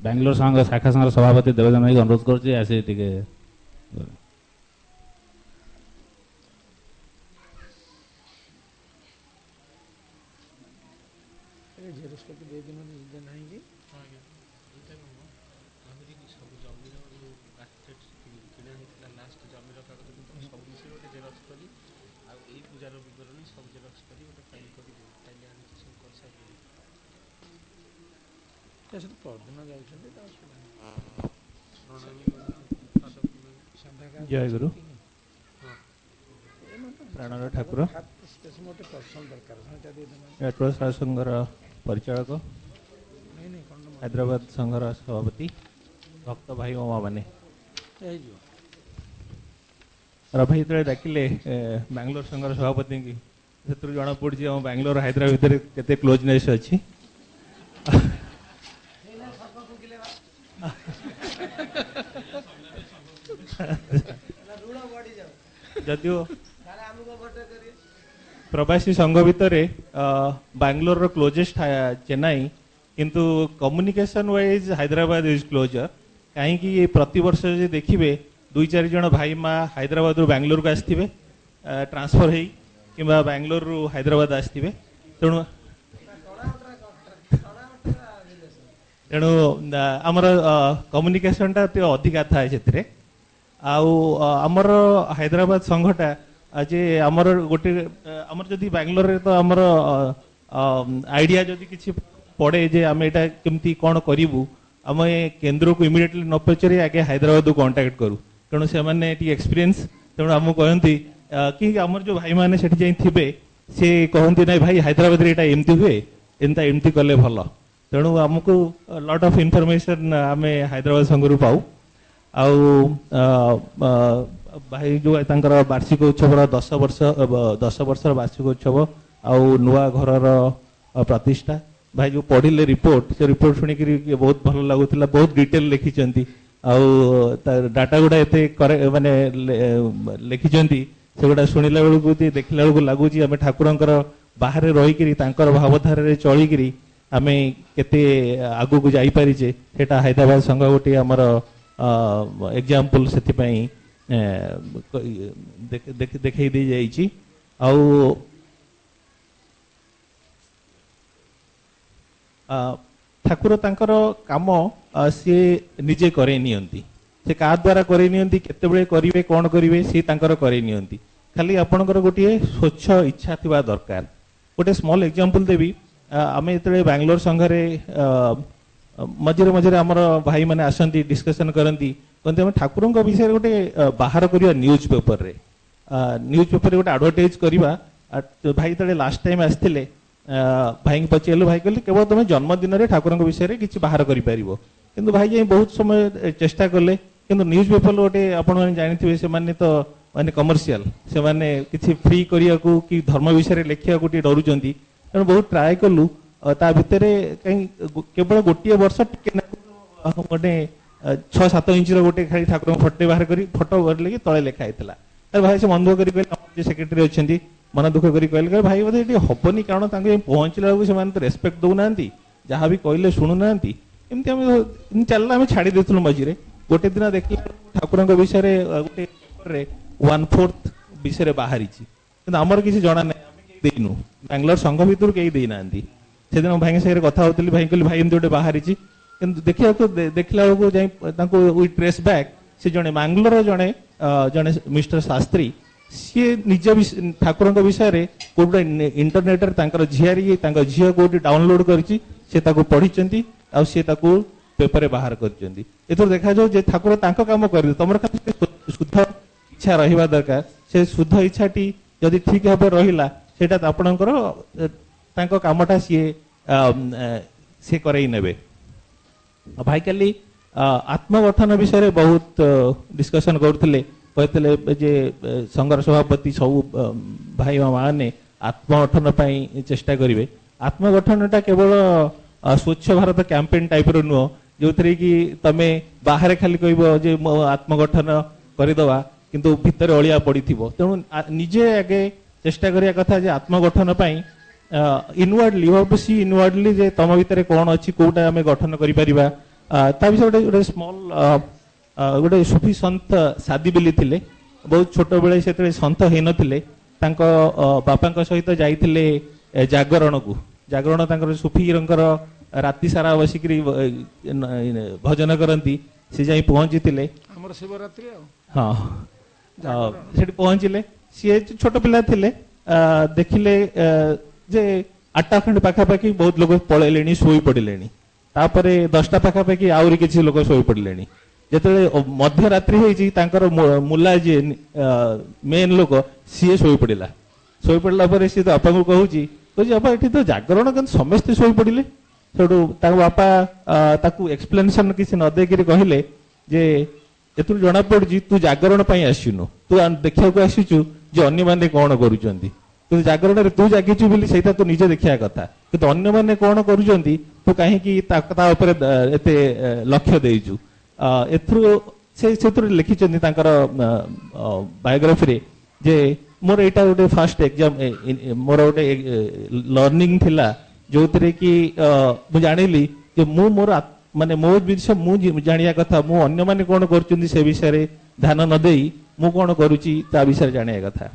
ବାଙ୍ଗାଲୋର ସଂଘ ଶାଖା ସଂଘର ସଭାପତି ଦେବଦାନ ଭାଇକୁ ଅନୁରୋଧ କରୁଛି ଆସି ଟିକେ जय गुरु प्राणर ठाकुर संघर परिचालक हैदराबाद संघर सभापति भक्त भाई उमा माने रभाई जो डाकिले बांग्लोर संघर सभापति की से जना पड़ी बांग्लोर हैदराबाद भितर केते क्लोजनेस अच्छी जदियो प्रवासी संघ भितर बांग्लोर क्लोजेस्ट चेन्नई किंतु communication wise Hyderabad is closer कहीं प्रति वर्ष जो देखिए 2-4 जन भाई माँ हैदराबाद रू बांग्लोर को आसवे ट्रांसफर हो कि बांग्लोर रू हैदराबाद आसवे तेणु तेणु आमर कम्युनिकेशन टा अधिका था से आमर हैदराबाद संघटा आज आमर गोटे आमर जदि बांग्लोर रे तो आमर आइडिया जदि किसी पड़े जे आम एटा केमती कौन करूँ आम केन्द्र को इमिडिएटली न पचारि आगे हैदराबाद को कांटेक्ट करूँ तेणु से मैंने एक्सपीरियंस तेणु आमको कहती कि आमर जो भाई मैंने सेठी थे सी कहती ना भाई हैदराबाद रे एमती हुए एमती कले भल तेणु आमको लॉट ऑफ इनफॉरमेशन आम हैदराबाद संघ पाऊ भाई जो वार्षिक उत्सव 10 वर्ष वार्षिक उत्सव आउ नुआ घर प्रतिष्ठा भाई जो पढ़िले रिपोर्ट से रिपोर्ट शुणिक बहुत भल लगुला बहुत डिटेल लिखिं डाटा गुड़ा एत माने लिखिं से गुड़ा शुणिला बेलू देखला बेलू लगुच आम ठाकुर बाहर रहीकि भावधारा चलिकी आम केते आगू को जापारिचे सेटा हैदराबाद संघ गोटे आमर एग्जाम्पल से देखई दी जाइए ठाकुर तांकर काम सी निजे करे नियंती से का द्वारा करे नियंती केतेबेले करिवे कोन करिवे सी तांकर करे नियंती खाली आपणकर गोटे स्वच्छ इच्छा थिबा दरकार गोटे स्मॉल एग्जांपल देबी आमे जतले बांग्लोर संघरे मझे मझे आमर भाई माने आसंती डिस्कशन करती कहते हम ठाकुर विषय गोटे बाहर करवा न्यूज पेपर रे गोटे एडवर्टाइज करवा भाई तले लास्ट टाइम आसते भाई पचारू भाई कहले केवल तुम जन्मदिन में ठाकुर विषय किसी बाहर कर भाई जाए बहुत समय चेष्टा कले किंतु न्यूज पेपर गोटे आप जानते से माने तो माने कमर्शियल से माने किसी फ्री करने को कि धर्म विषय लिखा डरुं तेणु बहुत ट्राए कलु ता भितर कहीं केवल गोटे वर्ष गोटे 6-7 इंच गोटे खाली ठाकुर फटे बाहर कर फटो करले तले लिखाई भाई से मन दुख कर सेक्रेटरी अच्छा मन दुख कर कहले भाई बोधे ये हेनी कारण पहुँचला बेलू से रेस्पेक्ट दौना जहाँ भी कहले शुणुना एमती चलना आम छाड़ी देलु मझे गोटे दिन देख ठाकुर विषय गोटे 1/4 विषय बाहरी आमर किसी जना ना देनु बांग्लोर संघ भितर कहीं देना से दिन भाई सागर कथा होती भाई कहली भाई एमती गोटे बाहरी देखा देखला बेलू वी ट्रेस बैक से जड़े बांग्लोर जड़े जड़े मिस्टर शास्त्री सी निज ठाकुर विषय कोटे इंटरनेट झीआरी झील कोटी डाउनलोड कर पढ़ी पेपर बाहर कर देखा जाओ ठाकुर काम कर तुम शुद्ध इच्छा रहा दरकार से शुद्ध इच्छा टी जदि ठीक भाव रहा से आपणकर कामटा सी सी करई नेबे भाई काली आत्मगठन विषय बहुत डिस्कशन करते कहते जे संघर सभापति सब भाई माने आत्मगठन चेष्टा करेंगे आत्मगठनटा केवल स्वच्छ भारत कैंपेन टाइप नुह जो थी कि तुम बाहर खाली कह आत्मगठन करदे किंतु भितर अलिया पड़ी तेणु निजे आगे चेष्टा करिया कथा जे आत्मगठन inwardly you have to see inwardly जे तुम भितर कौन अच्छी कोटा आम गठन करिपरिबा ता विषय गोटे स्मॉल गोटे सुफी संत सादी बेली थिले बहुत छोट बेले से संत हो नथिले तांको बापा सहित जाइथिले जागरण को जागरण तांकर सुफी रंकर राति सारा बसिकरी भजन करती से जाई पहुंची हमर शिवरात्रि हाँ सेठी पहुंचले सी छोट पिला थिले देखिले जे 8टा खंड पाखापाखि बहुत लोग पळेलेनी सोई पड़िलेनी तापरे 10टा पाखापाखि आउरी किछि लोग सोई पड़िलेनी जेतेले मध्य रात्रि होईची तांकर मुला जे मेन लोक सीए सोई पड़ला परे सी तो आपा को कहूची बापा एठी तो जागरण कन समस्त सोई पड़िले सेठू ता बापा ताकू एक्सप्लेनेशन किसी न देकरी कहले जे एतु जना पड़ुची तू जागरण पई आसिनु तू देखिया को आसीचु जे अन्य माने कोन करूचंती तू जागरण रे तू जागिचु बोली सेटा तू निजे देखिया कथा कि अन्य माने कोन करूचंती तू काहे कि ता ऊपर एते लक्ष्य देइचु एथु से लिखिचंती तांकर बायोग्राफी रे जे मोर एटा गोटे फर्स्ट एग्जाम मोर गोटे लर्निंग थिला जोतरे कि मु जानिली जे मु मोर माने मो विषय मु जानिया कथा मु अन्य माने कोन करचुंदी से विषय रे ध्यान न देई मु कोन करूची ता विषय जानिया कथा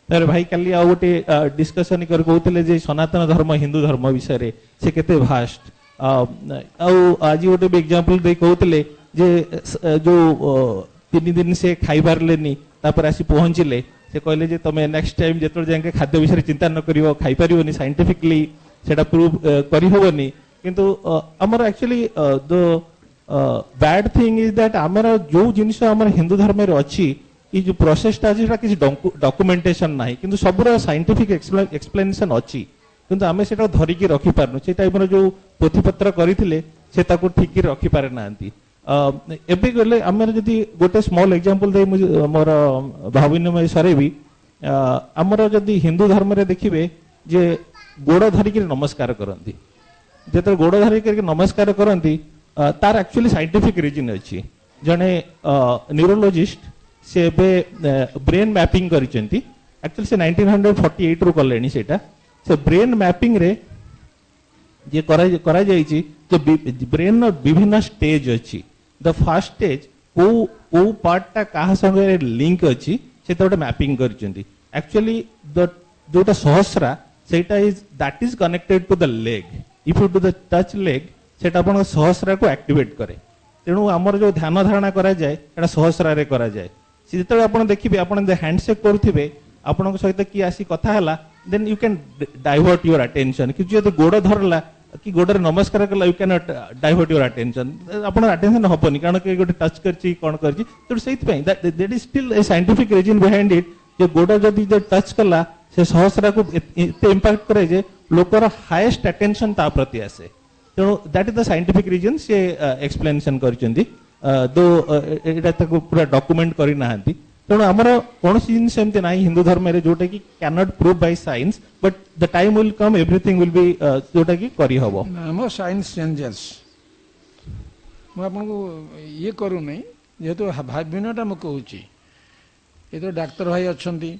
तर भाई काली आ गोटे डिस्कशन कर कहउतले जे सनातन धर्म हिंदू धर्म विषय रे से केते भास्ट आज गोटे एग्जांपल दे कहउतले जे जो 3 दिन से खाई पारलेनी तापर आसी पहुंचले से कहले जे तमे नेक्स्ट टाइम जेतोर जाके खाद्य विषय चिंता न करिवो खाई परिवोनी साइंटिफिकली सेटा प्रूव करि होबनी किंतु हमर actually the bad thing is that हमर जो जिनिस हमर हिंदू धर्म रे अछि ई जो प्रोसेस ता जेटा किछि डॉक्यूमेंटेशन नाही किंतु सबरो साइंटिफिक एक्सप्लेनेशन अछि किंतु हमें सेटा धरि के रखि पारनु से टाइम रो जो पोथीपत्र करिथिले से ताको ठीक के रखि पारे नांती एबे गले हमर जदी गोटे स्मॉल एग्जांपल दे मोर भाविनमय सरे भी हमर जदी हिंदू धर्म रे देखिबे जे गोड़ धरि के नमस्कार करंती जेते गोड़ धरि के नमस्कार करंती तार एक्चुअली साइंटिफिक रीजन अछि जने न्यूरोलॉजिस्ट से बे ब्रेन मैपिंग करिसेंती एक्चुअली से 1948 रो कलेनी सेटा से ब्रेन मैपिंग रे जे करा जाईची जो ब्रेन नो विभिन्न स्टेज अछि द फर्स्ट स्टेज ओ पार्ट ता काहा संगे लिंक अछि सेटा गोटे मैपिंग करिसेंती एक्चुअली द जोटा सहस्रा सेटा is that is connected to the leg if you do the touch leg सेटा अपन सहस्रा को एक्टिवेट करे तेणु हमर जो ध्यान धारणा करा जाय एटा सहस्रा रे करा जाय जेतले आपण देखिबे आपण हैंडशेक करथिबे आपण सहित की आसी कथा हला then you can divert your attention कि जो गोड़ धरला कि गोड़ रे नमस्कार करला you can divert your attention आपण अटेंशन होपनी कारण कि गोटे टच करची कोन करची तो सेत पई that is still a scientific reason behind it जे गोड़ जदी जे टच करला से सहस्रा को एते इंपैक्ट करे जे लोकर हाईएस्ट अटेंशन ता प्रति आसे तेणु that is the scientific reason से एक्सप्लेनेशन करचंदी दो एटा तको पूरा डॉक्यूमेंट करि नाहंती तेणु हमर कौन जिन सेमते नाही हिंदू धर्म रे जोटा कि can not prove by science but the time will come everything will be जोटा कि करि हबो हम साइंस चेंजेस मु आपन को ये करू नै जेतो भाबिनटा म कहूची ये तो डॉक्टर भाई अछंती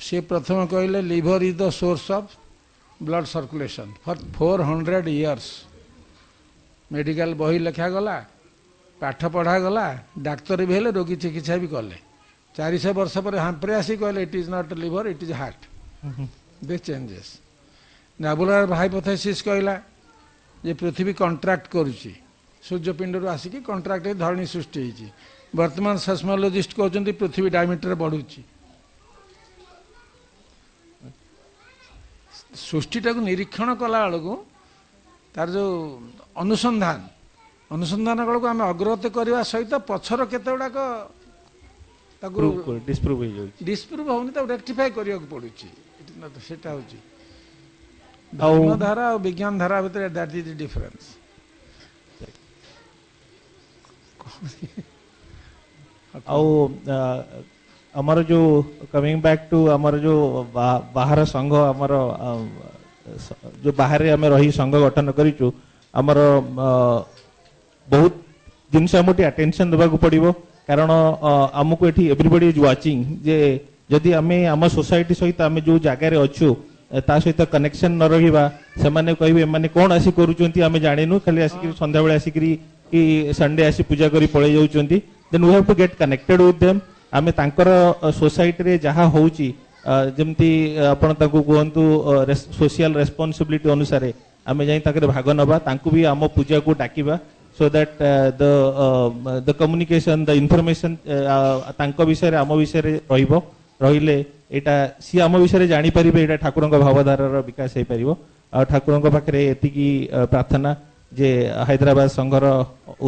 से प्रथम कहले liver is the source of blood circulation for 400 years medical बही लिखा गला पाठ पढ़ा गला डाक्तर भी हेले रोगी चिकित्सा भी कले 400 वर्ष पर हांपरे आसी कहले it is not liver it is heart they changes nebular hypothesis कहला जे पृथ्वी कॉन्ट्रैक्ट करूची सूर्यपिंड रु आसिकी कॉन्ट्रैक्ट धरणी सृष्टि होईची वर्तमान सेस्मोलॉजिस्ट कहउचंती पृथ्वी डायमीटर बढ़ुची सृष्टिटा को निरीक्षण कला बेलू तार जो अनुसंधान बेलू आम अग्रगति करने सहित पछर केते गुड़ाक डिस्प्रूव होनी रेक्टिफाई करने पड़ुची सेटा होची धर्मधारा और विज्ञान धारा भितर दैट इज द डिफरेंस हमार जो कमिंग बैक टू हमार जो बाहर संघ हमार जो बाहर आम रही संघ गठन करिचु हमार बहुत जिनस आमटी अटेंशन देबा को पड़िबो कारण आमको एठी एवरीबॉडी इज वाचिंग जे जदि आमे आम सोसाइटी सहित आमे जो जगह रे अछु ता सहित कनेक्शन न रहिबा से माने कहबे माने कोन आसी करूचंती आमे जानिनु खाली आसी संध्या बेले आसी कि संडे आसी पूजा करी पळे जाउचंती then we have to get connected with them आमे तांकर सोसाइटी रे जहा होउची जेमती आपण ताकू कहंतु सोशल रेस्पॉन्सिबिलिटी अनुसार आमे जाई ताकरे भाग नबा तांकू भी आम पूजा को डाकिबा so that the communication the information तांको विषय रे आम विषय रे रहिबो रहिले एटा सी आम विषय रे जानि परिबे एटा ठाकुरंक भावधारार विकास हे परिबो आ ठाकुरंक पाखरे एतिकी प्रार्थना जे हैदराबाद संघर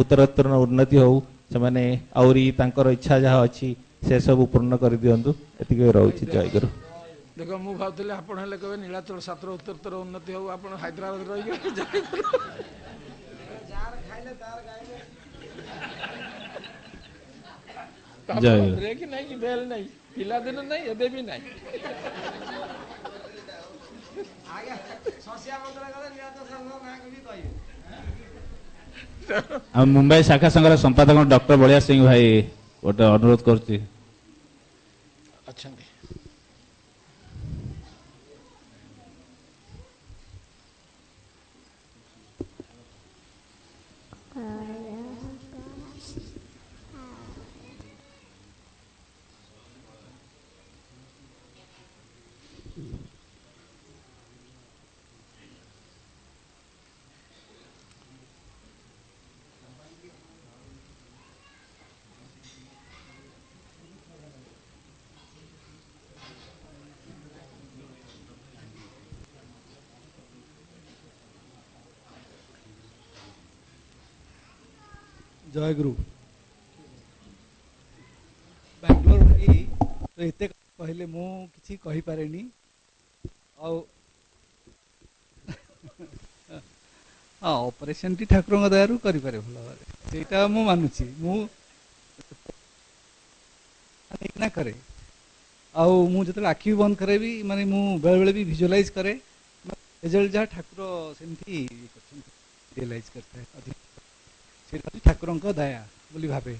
उत्तरोत्तर उन्नति हो से माने आउरी तांकर इच्छा जहा अछि से सब पूर्ण कर दियंतु एतिकी रहउछि जय गुरु देखो मु भावतले आपण हेले कहबे नीलाचल छात्र उत्तरोत्तर उन्नति हो आपण हैदराबाद रहि गए जय गुरु जय ब्रेक नहीं कि बेल नहीं पिला दिन नहीं एबे भी नहीं आगे ससिया मंत्र गले नीलाचल संघ ना भी कहियो हम मुंबई शाखा संघर संपादक डॉक्टर बलिया सिंह भाई गोटे अनुरोध करछि अच्छा जय गुरु बैंगलोर भाई तो एते कहले मु किछि कहि पारेनी आ हाँ ऑपरेशन टी ठाकुर दयारू करि पारे भल भाबे सेटा मु मानुछि मु ना करे आउ मु जतले आखि बंद करे भी माने मु बेले बेले भी विजुअलाइज करे रिजल्ट जा ठाकुर सेमती रियलाइज करता है अधिक ठाकुर दया बोली भावे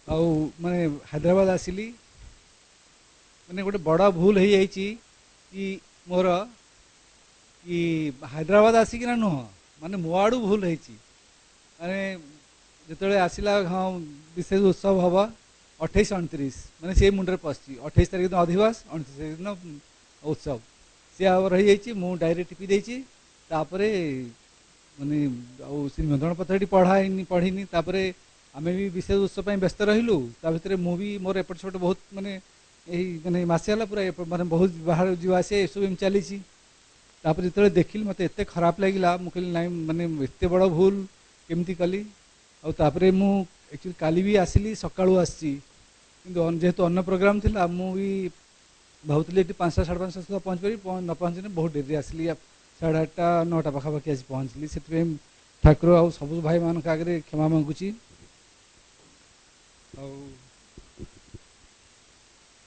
आउ माने हैदराबाद आसिली माने गोटे बड़ा भूल हो जाइए कि मोर कि हैदराबाद आसिक ना नुह माने मो आड़ू भूल होती माने जिते आसला हाँ विशेष उत्सव हम 28-29 माने से मुंडे पशि 28 तारीख दिन अधिवास 29 तारीख दिन उत्सव सी रही जाइए मु डायरी टिपी देती माने निमंत्रण पत्र पढ़ाई पढ़ीनी आमे भी विशेष उत्सव व्यस्त रहिलु ता भितर मु भी मोर एपट सेपट बहुत माने यही माने मासे पूरा माने बहुत बाहर जीवासे ये सब चली जो देखिली मत एत खराब लगिला मुझे ना माने एत बड़ भूल केमती कली आउे मु एक्चुअली काली भी आसिली सकाळू आसी किंतु जेहेतु अन्न प्रोग्राम थिला मु भी भावुली 5टा 5:30 सुधा पहुँच पारि न पहुँचने बहुत डेरी आसिली 8:30 9टा पाखापाखि आज पहुँचली से ठाकुर आ सब भाई मान आगे क्षमा मांगुची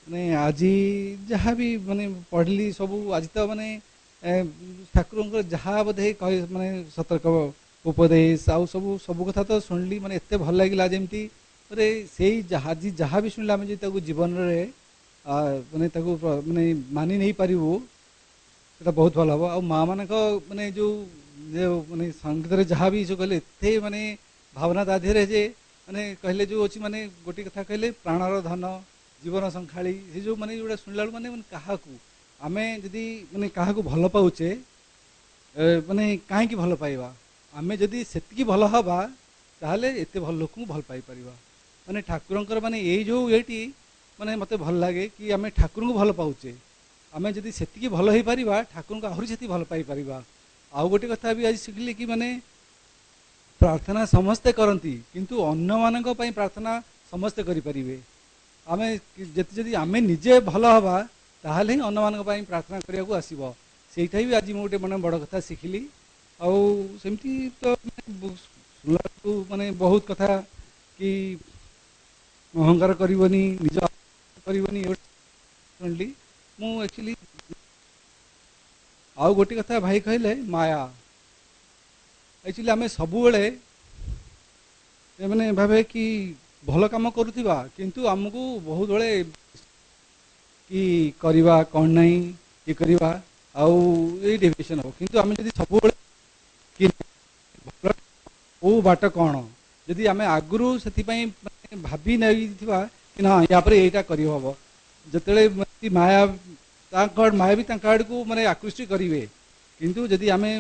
माने आज जहाँ भी माने पढ़ली सब आज तो माने ठाकुर जहाँ बोधे कह माने सतर्क उपदेश आउ सब सब कथा तो शुणिली माने एत भल लगे जमी अरे से जहाँ भी शुणिला आम जो जीवन रे माने माने मानि नहीं पारू से बहुत भल हम आ माँ मान माने जो माने संगीत जहाँ भी जो कहले एत माने भावना ता देहरे जे माने कहले जो अच्छी माने गोटे कथा कहले प्राणर धन जीवन संखाड़ी से जो माने जोड़ा शुणिला माने क्या आमे जदि माने क्या भल पाऊचे माने कहीं भल पाइबा आमे जदि सेतिकी भल हवा ताहले एते भल लोक भल पाई परिबा माने ठाकुरंकर माने ये जो येटी माने मते भल लागे कि आमे ठाकुर को भल पाऊचे आमे जदि सेतिकी भल हो पारिबा ठाकुर को आहुरी सेति भल पाई परिबा आउ गोटे कथा भी आज शिखली कि माने प्रार्थना समस्ते करती किंतु अन्य मानक पई प्रार्थना समस्ते करि परिबे आमे जदि आमे निजे भल हवा ताहले अन्य मानक पई प्रार्थना करिया को आसीबो सेइठा भी आज मोटे माने बड़ कथा शिखली आउ सेमती तो माने बहुत कथा कि अहंकार करबनी निज करबनी शुणिली मु एक्चुअली आउ गोटे कथा भाई कहले माया एक्चुअली आमे सबुबले मैंने भावे कि भल काम करुवा किंतु आमको बहुत बड़े कि करवा कौन नहीं ये करवा आउ ये डेविएशन हो किंतु आमे जदि सब कि କେଉଁ ବାଟ କ'ଣ ଯଦି ଆମେ ଆଗରୁ ସେଥିପାଇଁ ମାନେ ଭାବି ନେଇଥିବା କି ନା ୟା ପରେ ଏଇଟା କରିହେବ ଯେତେବେଳେ ମାୟା ମାୟା ବି ତାଙ୍କ ଆଡ଼କୁ ମାନେ ଆକୃଷ୍ଟ କରିବେ କିନ୍ତୁ ଯଦି ଆମେ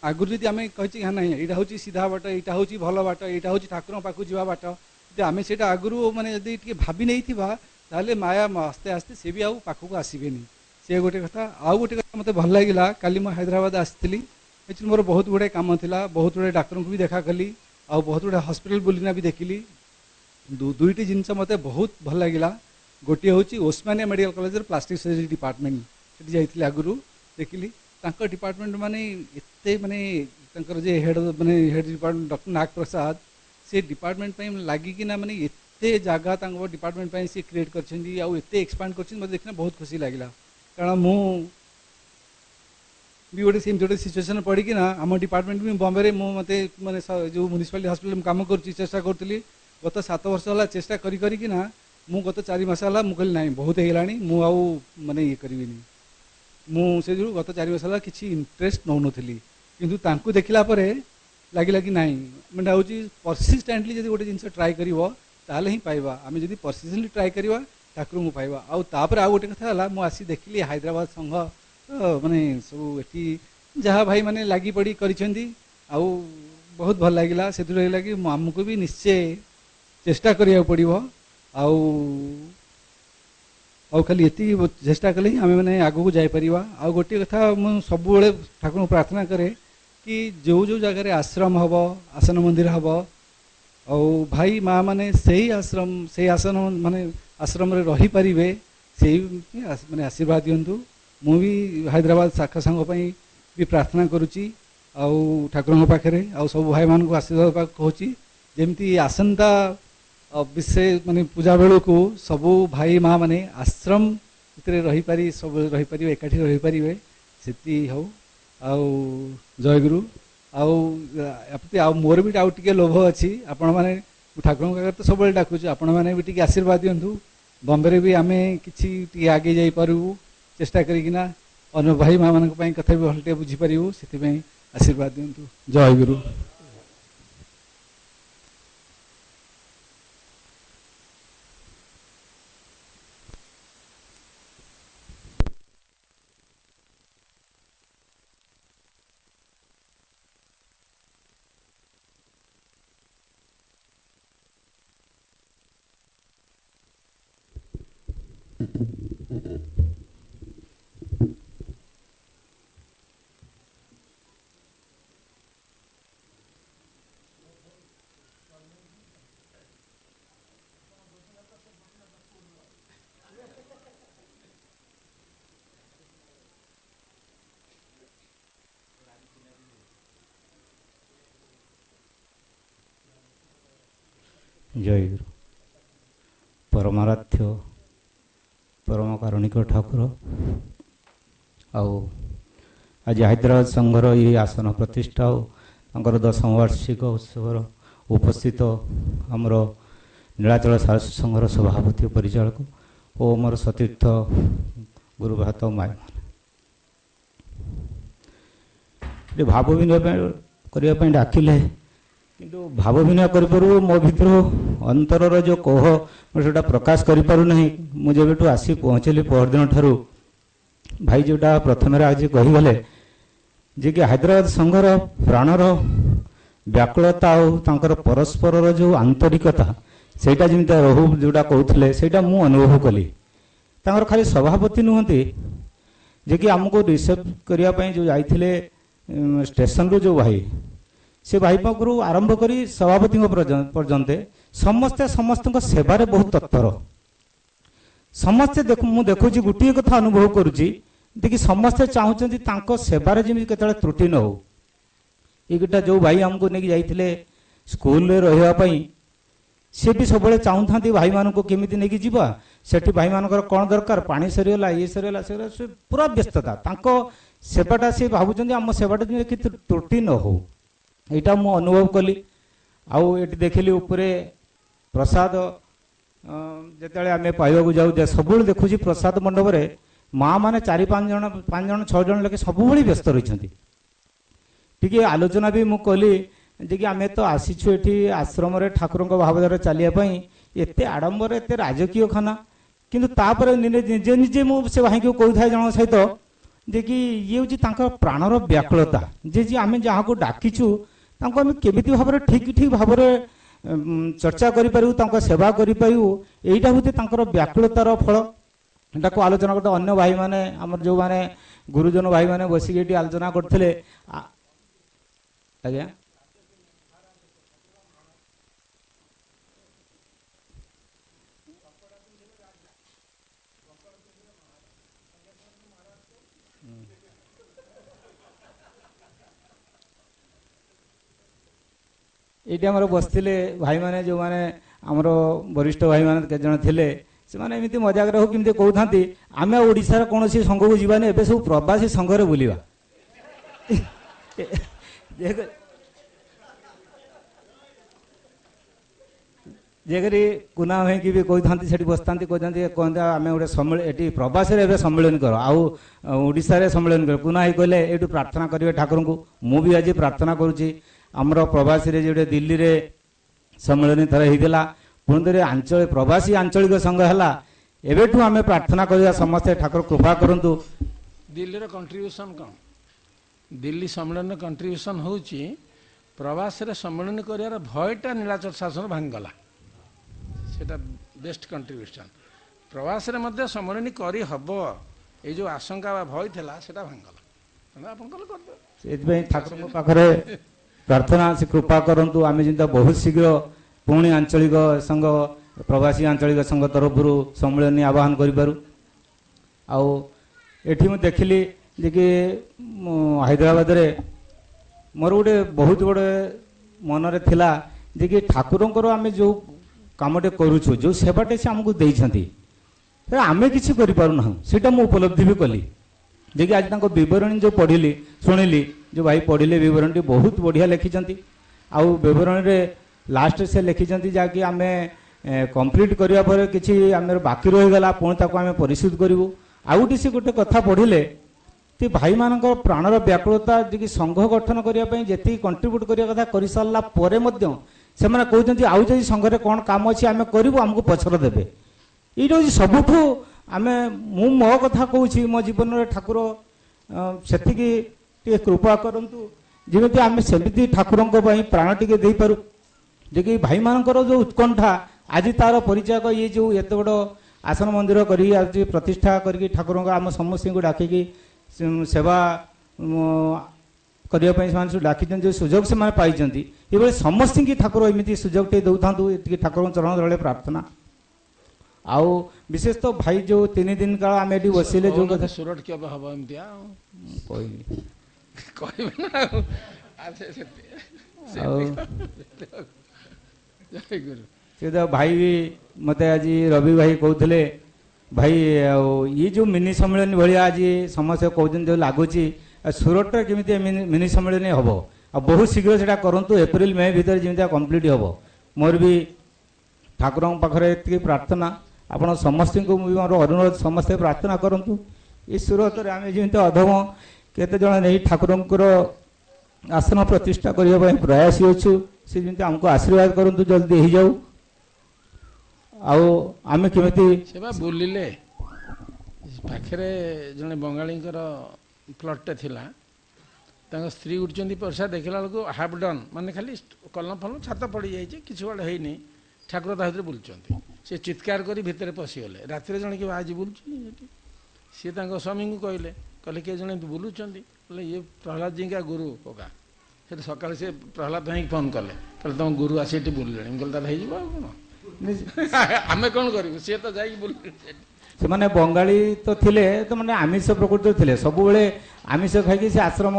ଆଗରୁ ଯଦି ଆମେ କହିଛି ହଁ ନାହିଁ ଏଇଟା ହେଉଛି ସିଧା ବାଟ ଏଇଟା ହେଉଛି ଭଲ ବାଟ ଏଇଟା ହେଉଛି ଠାକୁରଙ୍କ ପାଖକୁ ଯିବା ବାଟ ଯଦି ଆମେ ସେଇଟା ଆଗରୁ ମାନେ ଯଦି ଟିକେ ଭାବି ନେଇଥିବା ତାହେଲେ ମାୟା ଆସ୍ତେ ଆସ୍ତେ ସେ ବି ଆଉ ପାଖକୁ ଆସିବେନି ସେ ଗୋଟେ କଥା। ଆଉ ଗୋଟେ କଥା ମୋତେ ଭଲ ଲାଗିଲା କାଲି ମୁଁ ହାଇଦ୍ରାବାଦ ଆସିଥିଲି ଆକ୍ଚୁଆଲି ମୋର ବହୁତ ଗୁଡ଼ାଏ କାମ ଥିଲା ବହୁତ ଗୁଡ଼ାଏ ଡାକ୍ତରଙ୍କୁ ବି ଦେଖା କଲି ଆଉ ବହୁତ ଗୁଡ଼ାଏ ହସ୍ପିଟାଲ ବୁଲିନା ବି ଦେଖିଲି ଦୁଇଟି ଜିନିଷ ମୋତେ ବହୁତ ଭଲ ଲାଗିଲା। ଗୋଟିଏ ହେଉଛି ଓସ୍ମାନିଆ ମେଡ଼ିକାଲ କଲେଜର ପ୍ଲାଷ୍ଟିକ୍ ସର୍ଜରୀ ଡିପାର୍ଟମେଣ୍ଟ ସେଠି ଯାଇଥିଲି ଆଗରୁ ଦେଖିଲି ତାଙ୍କ ଡିପାର୍ଟମେଣ୍ଟ ମାନେ ଏତେ ମାନେ ତାଙ୍କର ଯେ ହେଡ଼ ମାନେ ହେଡ଼ ଡିପାର୍ଟମେଣ୍ଟ ଡକ୍ଟର ନାଗ ପ୍ରସାଦ ସେ ଡିପାର୍ଟମେଣ୍ଟ ପାଇଁ ଲାଗିକିନା ମାନେ ଏତେ ଜାଗା ତାଙ୍କ ଡିପାର୍ଟମେଣ୍ଟ ପାଇଁ ସେ କ୍ରିଏଟ୍ କରିଛନ୍ତି ଆଉ ଏତେ ଏକ୍ସପାଣ୍ଡ କରିଛନ୍ତି ମୋତେ ଦେଖିନା ବହୁତ ଖୁସି ଲାଗିଲା କାରଣ ମୁଁ ବି ଗୋଟେ ସେମିତି ଗୋଟେ ସିଚୁଏସନ୍ ପଡ଼ିକିନା ଆମ ଡିପାର୍ଟମେଣ୍ଟ ବି ବମ୍ବେରେ ମୁଁ ମୋତେ ମାନେ ଯେଉଁ ମ୍ୟୁନିସିପାଲିଟି ହସ୍ପିଟାଲ ମୁଁ କାମ କରୁଛି ଚେଷ୍ଟା କରୁଥିଲି ଗତ 7 ବର୍ଷ ହେଲା ଚେଷ୍ଟା କରିକିନା ମୁଁ ଗତ 4 ମାସ ହେଲା ମୁଁ କହିଲି ନାହିଁ ବହୁତ ହେଇଗଲାଣି ମୁଁ ଆଉ ମାନେ ଇଏ କରିବିନି ମୁଁ ସେ ଯେଉଁ ଗତ 4 ମାସ ହେଲା କିଛି ଇଣ୍ଟରେଷ୍ଟ ନେଉନଥିଲି କିନ୍ତୁ ତାଙ୍କୁ ଦେଖିଲା ପରେ ଲାଗିଲା କି ନାହିଁ ମାନେ ହେଉଛି ପରସିଷ୍ଟେଣ୍ଟଲି ଯଦି ଗୋଟେ ଜିନିଷ ଟ୍ରାଏ କରିବ ତାହେଲେ ହିଁ ପାଇବା ଆମେ ଯଦି ପରସିଷ୍ଟେଣ୍ଟଲି ଟ୍ରାଏ କରିବା ଠାକୁରଙ୍କୁ ପାଇବା। ଆଉ ତାପରେ ଆଉ ଗୋଟେ କଥା ହେଲା ମୁଁ ଆସି ଦେଖିଲି ହାଇଦ୍ରାବାଦ ସଂଘ ମାନେ ସବୁ ଏଠି ଯାହା ଭାଇମାନେ ଲାଗି ପଡ଼ି କରିଛନ୍ତି ଆଉ ବହୁତ ଭଲ ଲାଗିଲା ସେଥିରୁ ଲାଗିଲା କି ଆମକୁ ବି ନିଶ୍ଚୟ ଚେଷ୍ଟା କରିବାକୁ ପଡ଼ିବ ଆଉ ଆଉ ଖାଲି ଏତିକି ଚେଷ୍ଟା କଲେ ହିଁ ଆମେ ମାନେ ଆଗକୁ ଯାଇପାରିବା। ଆଉ ଗୋଟିଏ କଥା ମୁଁ ସବୁବେଳେ ଠାକୁରଙ୍କୁ ପ୍ରାର୍ଥନା କରେ କି ଯେଉଁ ଯେଉଁ ଜାଗାରେ ଆଶ୍ରମ ହେବ ଆସନ ମନ୍ଦିର ହେବ ଆଉ ଭାଇ ମା ମାନେ ସେଇ ଆସନ ମାନେ ଆଶ୍ରମରେ ରହିପାରିବେ ସେଇ ମାନେ ଆଶୀର୍ବାଦ ଦିଅନ୍ତୁ। ମୁଁ ବି ହାଇଦ୍ରାବାଦ ଶାଖା ସଂଘ ପାଇଁ ବି ପ୍ରାର୍ଥନା କରୁଛି ଆଉ ଠାକୁରଙ୍କ ପାଖରେ ଆଉ ସବୁ ଭାଇମାନଙ୍କୁ ଆଶୀର୍ବାଦ କହୁଛି ଯେମିତି ଆସନ୍ତା ବିଷୟ ମାନେ ପୂଜା ବେଳକୁ ସବୁ ଭାଇ ମା ମାନେ ଆଶ୍ରମ ଭିତରେ ସବୁ ରହିପାରିବେ ଏକାଠି ରହିପାରିବେ ସେତି ହଉ। ଆଉ ଜୟଗୁରୁ। ଆଉ ଆଉ ମୋର ବି ଆଉ ଟିକେ ଲୋଭ ଅଛି ଆପଣମାନେ ଠାକୁରଙ୍କ ପାଖରେ ତ ସବୁବେଳେ ଡାକୁଛୁ ଆପଣମାନେ ବି ଟିକେ ଆଶୀର୍ବାଦ ଦିଅନ୍ତୁ ବମ୍ବେରେ ବି ଆମେ କିଛି ଟିକେ ଆଗେଇ ଯାଇପାରିବୁ ଚେଷ୍ଟା କରିକିନା ଅନ୍ୟ ଭାଇ ମା ମାନଙ୍କ ପାଇଁ କଥା ବି ଭଲ ଟିକେ ବୁଝିପାରିବୁ ସେଥିପାଇଁ ଆଶୀର୍ବାଦ ଦିଅନ୍ତୁ। ଜୟଗୁରୁ। ଜୟଗୁରୁ। ପରମାରାଧ୍ୟ ପରମ କାରୁଣିକ ଠାକୁର ଆଉ ଆଜି ହାଇଦ୍ରାବାଦ ସଂଘର ଏହି ଆସନ ପ୍ରତିଷ୍ଠା ଆଉ ତାଙ୍କର 10ମ ବାର୍ଷିକ ଉତ୍ସବର ଉପସ୍ଥିତ ଆମର ନୀଳାଚଳ ସାରସ୍ୱତ ସଂଘର ସଭାପତି ପରିଚାଳକ ଓ ମୋର ସତୀର୍ଥ ଗୁରୁଭ୍ରାତ ମାୟମାନେ ଭାବ ବିନିମୟ କରିବା ପାଇଁ ଡାକିଲେ କିନ୍ତୁ ଭାବ ବିନିମୟ କରିପାରିବୁ ମୋ ଭିତରୁ ଅନ୍ତରର ଯେଉଁ କୋହ ମୁଁ ସେଇଟା ପ୍ରକାଶ କରିପାରୁନାହିଁ। ମୁଁ ଯେବେଠୁ ଆସି ପହଞ୍ଚିଲି ପହରଦିନ ଠାରୁ ଭାଇ ଯେଉଁଟା ପ୍ରଥମରେ ଆଜି କହିଗଲେ ଯେ କି ହାଇଦ୍ରାବାଦ ସଂଘର ପ୍ରାଣର ବ୍ୟାକୁଳତା ଆଉ ତାଙ୍କର ପରସ୍ପରର ଯେଉଁ ଆନ୍ତରିକତା ସେଇଟା ଯେମିତି ରହୁ ଯେଉଁଟା କହୁଥିଲେ ସେଇଟା ମୁଁ ଅନୁଭବ କଲି। ତାଙ୍କର ଖାଲି ସଭାପତି ନୁହନ୍ତି ଯେ କି ଆମକୁ ରିସିଭ୍ କରିବା ପାଇଁ ଯେଉଁ ଯାଇଥିଲେ ଷ୍ଟେସନରୁ ଯେଉଁ ଭାଇ ସେ ଭାଇ ପାଖରୁ ଆରମ୍ଭ କରି ସଭାପତିଙ୍କ ପର୍ଯ୍ୟନ୍ତ ସମସ୍ତେ ସମସ୍ତଙ୍କ ସେବାରେ ବହୁତ ତତ୍ପର। ସମସ୍ତେ ମୁଁ ଦେଖୁଛି ଗୋଟିଏ କଥା ଅନୁଭବ କରୁଛି ଯେ କି ସମସ୍ତେ ଚାହୁଁଛନ୍ତି ତାଙ୍କ ସେବାରେ ଯେମିତି କେତେବେଳେ ତ୍ରୁଟି ନ ହଉ। ଏଇଟା ଯେଉଁ ଭାଇ ଆମକୁ ନେଇକି ଯାଇଥିଲେ ସ୍କୁଲରେ ରହିବା ପାଇଁ ସେ ବି ସବୁବେଳେ ଚାହୁଁଥାନ୍ତି ଭାଇମାନଙ୍କୁ କେମିତି ନେଇକି ଯିବା ସେଠି ଭାଇମାନଙ୍କର କ'ଣ ଦରକାର ପାଣି ସରିଗଲା ଇଏ ସରିଗଲା ସେ ପୁରା ବ୍ୟସ୍ତତା ତାଙ୍କ ସେବାଟା ସେ ଭାବୁଛନ୍ତି ଆମ ସେବାଟା ଯେମିତି ତ୍ରୁଟି ନ ହଉ এইটা ମୁଁ ଅନୁଭବ କଲି। ଆଉ ଏଠି ଦେଖିଲି ଉପରେ ପ୍ରସାଦ ଯେତେବେଳେ ଆମେ ପାଇବାକୁ ଯାଉ ସବୁବେଳେ ଦେଖୁଛି ପ୍ରସାଦ ମଣ୍ଡପରେ ମା ମାନେ 4-5 ଜଣ 5 ଜଣ 6 ଜଣ ଲେଖେ ସବୁବେଳେ ବ୍ୟସ୍ତ ରହିଛନ୍ତି। ଟିକେ ଆଲୋଚନା ବି ମୁଁ କଲି जे कि आमे तो आसीछु एठी आश्रम रे ठाकुर भावधारा चलिया एते आडंबर एते राजकीय खाना किंतु तापर निजे निजे मु से भाई को कहू थाए जन सहित जे कि ये हूँ तांकर प्राणर व्याकुलता जे जे आमे जहाँ को डाकिछु तांको आमे केमिति भाबरे ठीक ठीक भाबरे चर्चा करि पारू तांको सेवा करि पारू एइटा होते तांकर व्याकुलतार फल एटा को आलोचना करते अन्य भाई माने हमर जो माने गुरुजन भाई माने बसी एटी आलोचना करथिले आज्ञा ये आमर बसते भाई माने जो माने आमर वरिष्ठ भाई माने केते जण थिले से माने एमिति मजाक रे हो किमते कहउथांती आमे ओडिसा रे कोनोसी संघ को जीवाने एबे सब प्रवासी संघ रे बुलिबा जेगरी कुना है कि भी कहउथांती सेठी बसतांती कहउथांती कहंता आमे ओडे सम्मेलन एटी प्रवासी रे एबे सम्मेलन करो आउ ओडिसा रे सम्मेलन करो कुना है कहले एटू प्रार्थना करिवे ठाकुर को मु भी आज प्रार्थना करूची आमर प्रवासी रे जोड़े दिल्ली रे सम्मेलन थर होता पुणी आंचल प्रवासी आंचलिक संघ है एवं आम प्रार्थना करिया समस्ते ठाकुर कृपा करंतु दिल्ली कंट्रीब्यूशन कौन दिल्ली सम्मेलन कंट्रीब्यूशन होची प्रवास रे सम्मेलन करियार भयटा नीलाचल शासन भांगला सेटा बेस्ट कंट्रीब्यूशन प्रवास रे मध्य सम्मेलन करी हबो ए जो आशंका बा भय थिला सेटा भांगला आपन कल कर से ठाकुर पाखरे प्रार्थना से कृपा करंतु आमे जिंदा बहुत शीघ्र पुणी आंचलिक संघ प्रवासी आंचलिक संघ तरफ सम्मेलन आह्वान करूँ आउ एठी मु देखिली जे कि हैदराबाद रे मोर गोटे बहुत बड़े मन रे थिला जे कि ठाकुरंकर आमे जो कामटे करूछु जो सेवाटे से हमको देइछंती आमे किछि करि पारु ना सेटा मु उपलब्धि भी कली जे कि आज तांको विवरणी जो पढ़िली शुणिली जो भाई पढ़िले विवरणी बहुत बढ़िया लिखिं आउ विवरणी रे लास्ट से लिखिं जहाँकि आम कंप्लीट करने पर किसी आम बाकी रहीगला पुणी ताको आम परिशोध करूँ आउ से गोटे कथा पढ़िले कि भाई मान प्राणर व्याकुलता जी संघ गठन करने जी कंट्रीब्यूट करने कथा कर सारा से कहते आउ जब संघ में कौन काम अच्छी आम करूँ आमको पछर देवे ये सबुठ आम मु मो कथा कहूँ मो जीवन में ठाकुर से कृपा करंतु जमी आम सेमती ठाकुर प्राण टे दे पारू जे कि भाई मानकर जो उत्कंठा आज तार परिचय ये जो एत बड़ आसन मंदिर करी आज प्रतिष्ठा करके ठाकुर आम समस्त को डाकिकी सेवा करने डाकी जो सुजोग से पाई ये समस्त की ठाकुर एमती सुजोग टे दौथा ठाकुर चरण तले प्रार्थना आउ विशेष तो भाई जो 3 दिन काल आम ये बसिले जो कथा सुरट के हम एमती से भाई भी मत आज रवि भाई कहते भाई ये जो मिनी सम्मेलन भाया आज समस्या कहते जो लगुच सूरत केमी मिनी सम्मेलन हम आ बहुत शीघ्र से करूँ एप्रिल मे भर जमी कम्प्लीट हम मोर भी ठाकुर पाखे प्रार्थना आपण समस्त को मोर अनुरोध समस्ते प्रार्थना करूँ ये सूरत आम जमी अधम केते जन नहीं ठाकुर आसन प्रतिष्ठा करने प्रयासी अच्छु से जमी आमको आशीर्वाद करूँ जल्दी हो जाऊ आम केमी बुलिले पाखे जड़े बंगाली प्लटे थिला स्त्री उठुंट पैसा देखला बेलू हाफ डन माने खाली कलम फलम छात पड़ जाए किसी बड़े है ठाकुर ता भर बुलूँ सी चित्कार कर भितर पशिगले रातिर जन कि आज बुलूँ सी स्वामी को कहले कहले किए जन बुलूँ ये प्रहलाद जी का गुरु पका से सका से प्रहलाद भाई फोन कले कहले तुम गुरु आसी बुलले कहले कौन आम कौन करूँ सी तो जा से माने बंगाली तो थिले तो माने आमिष प्रकृति थिले सब बेले आमिष खाई से आश्रम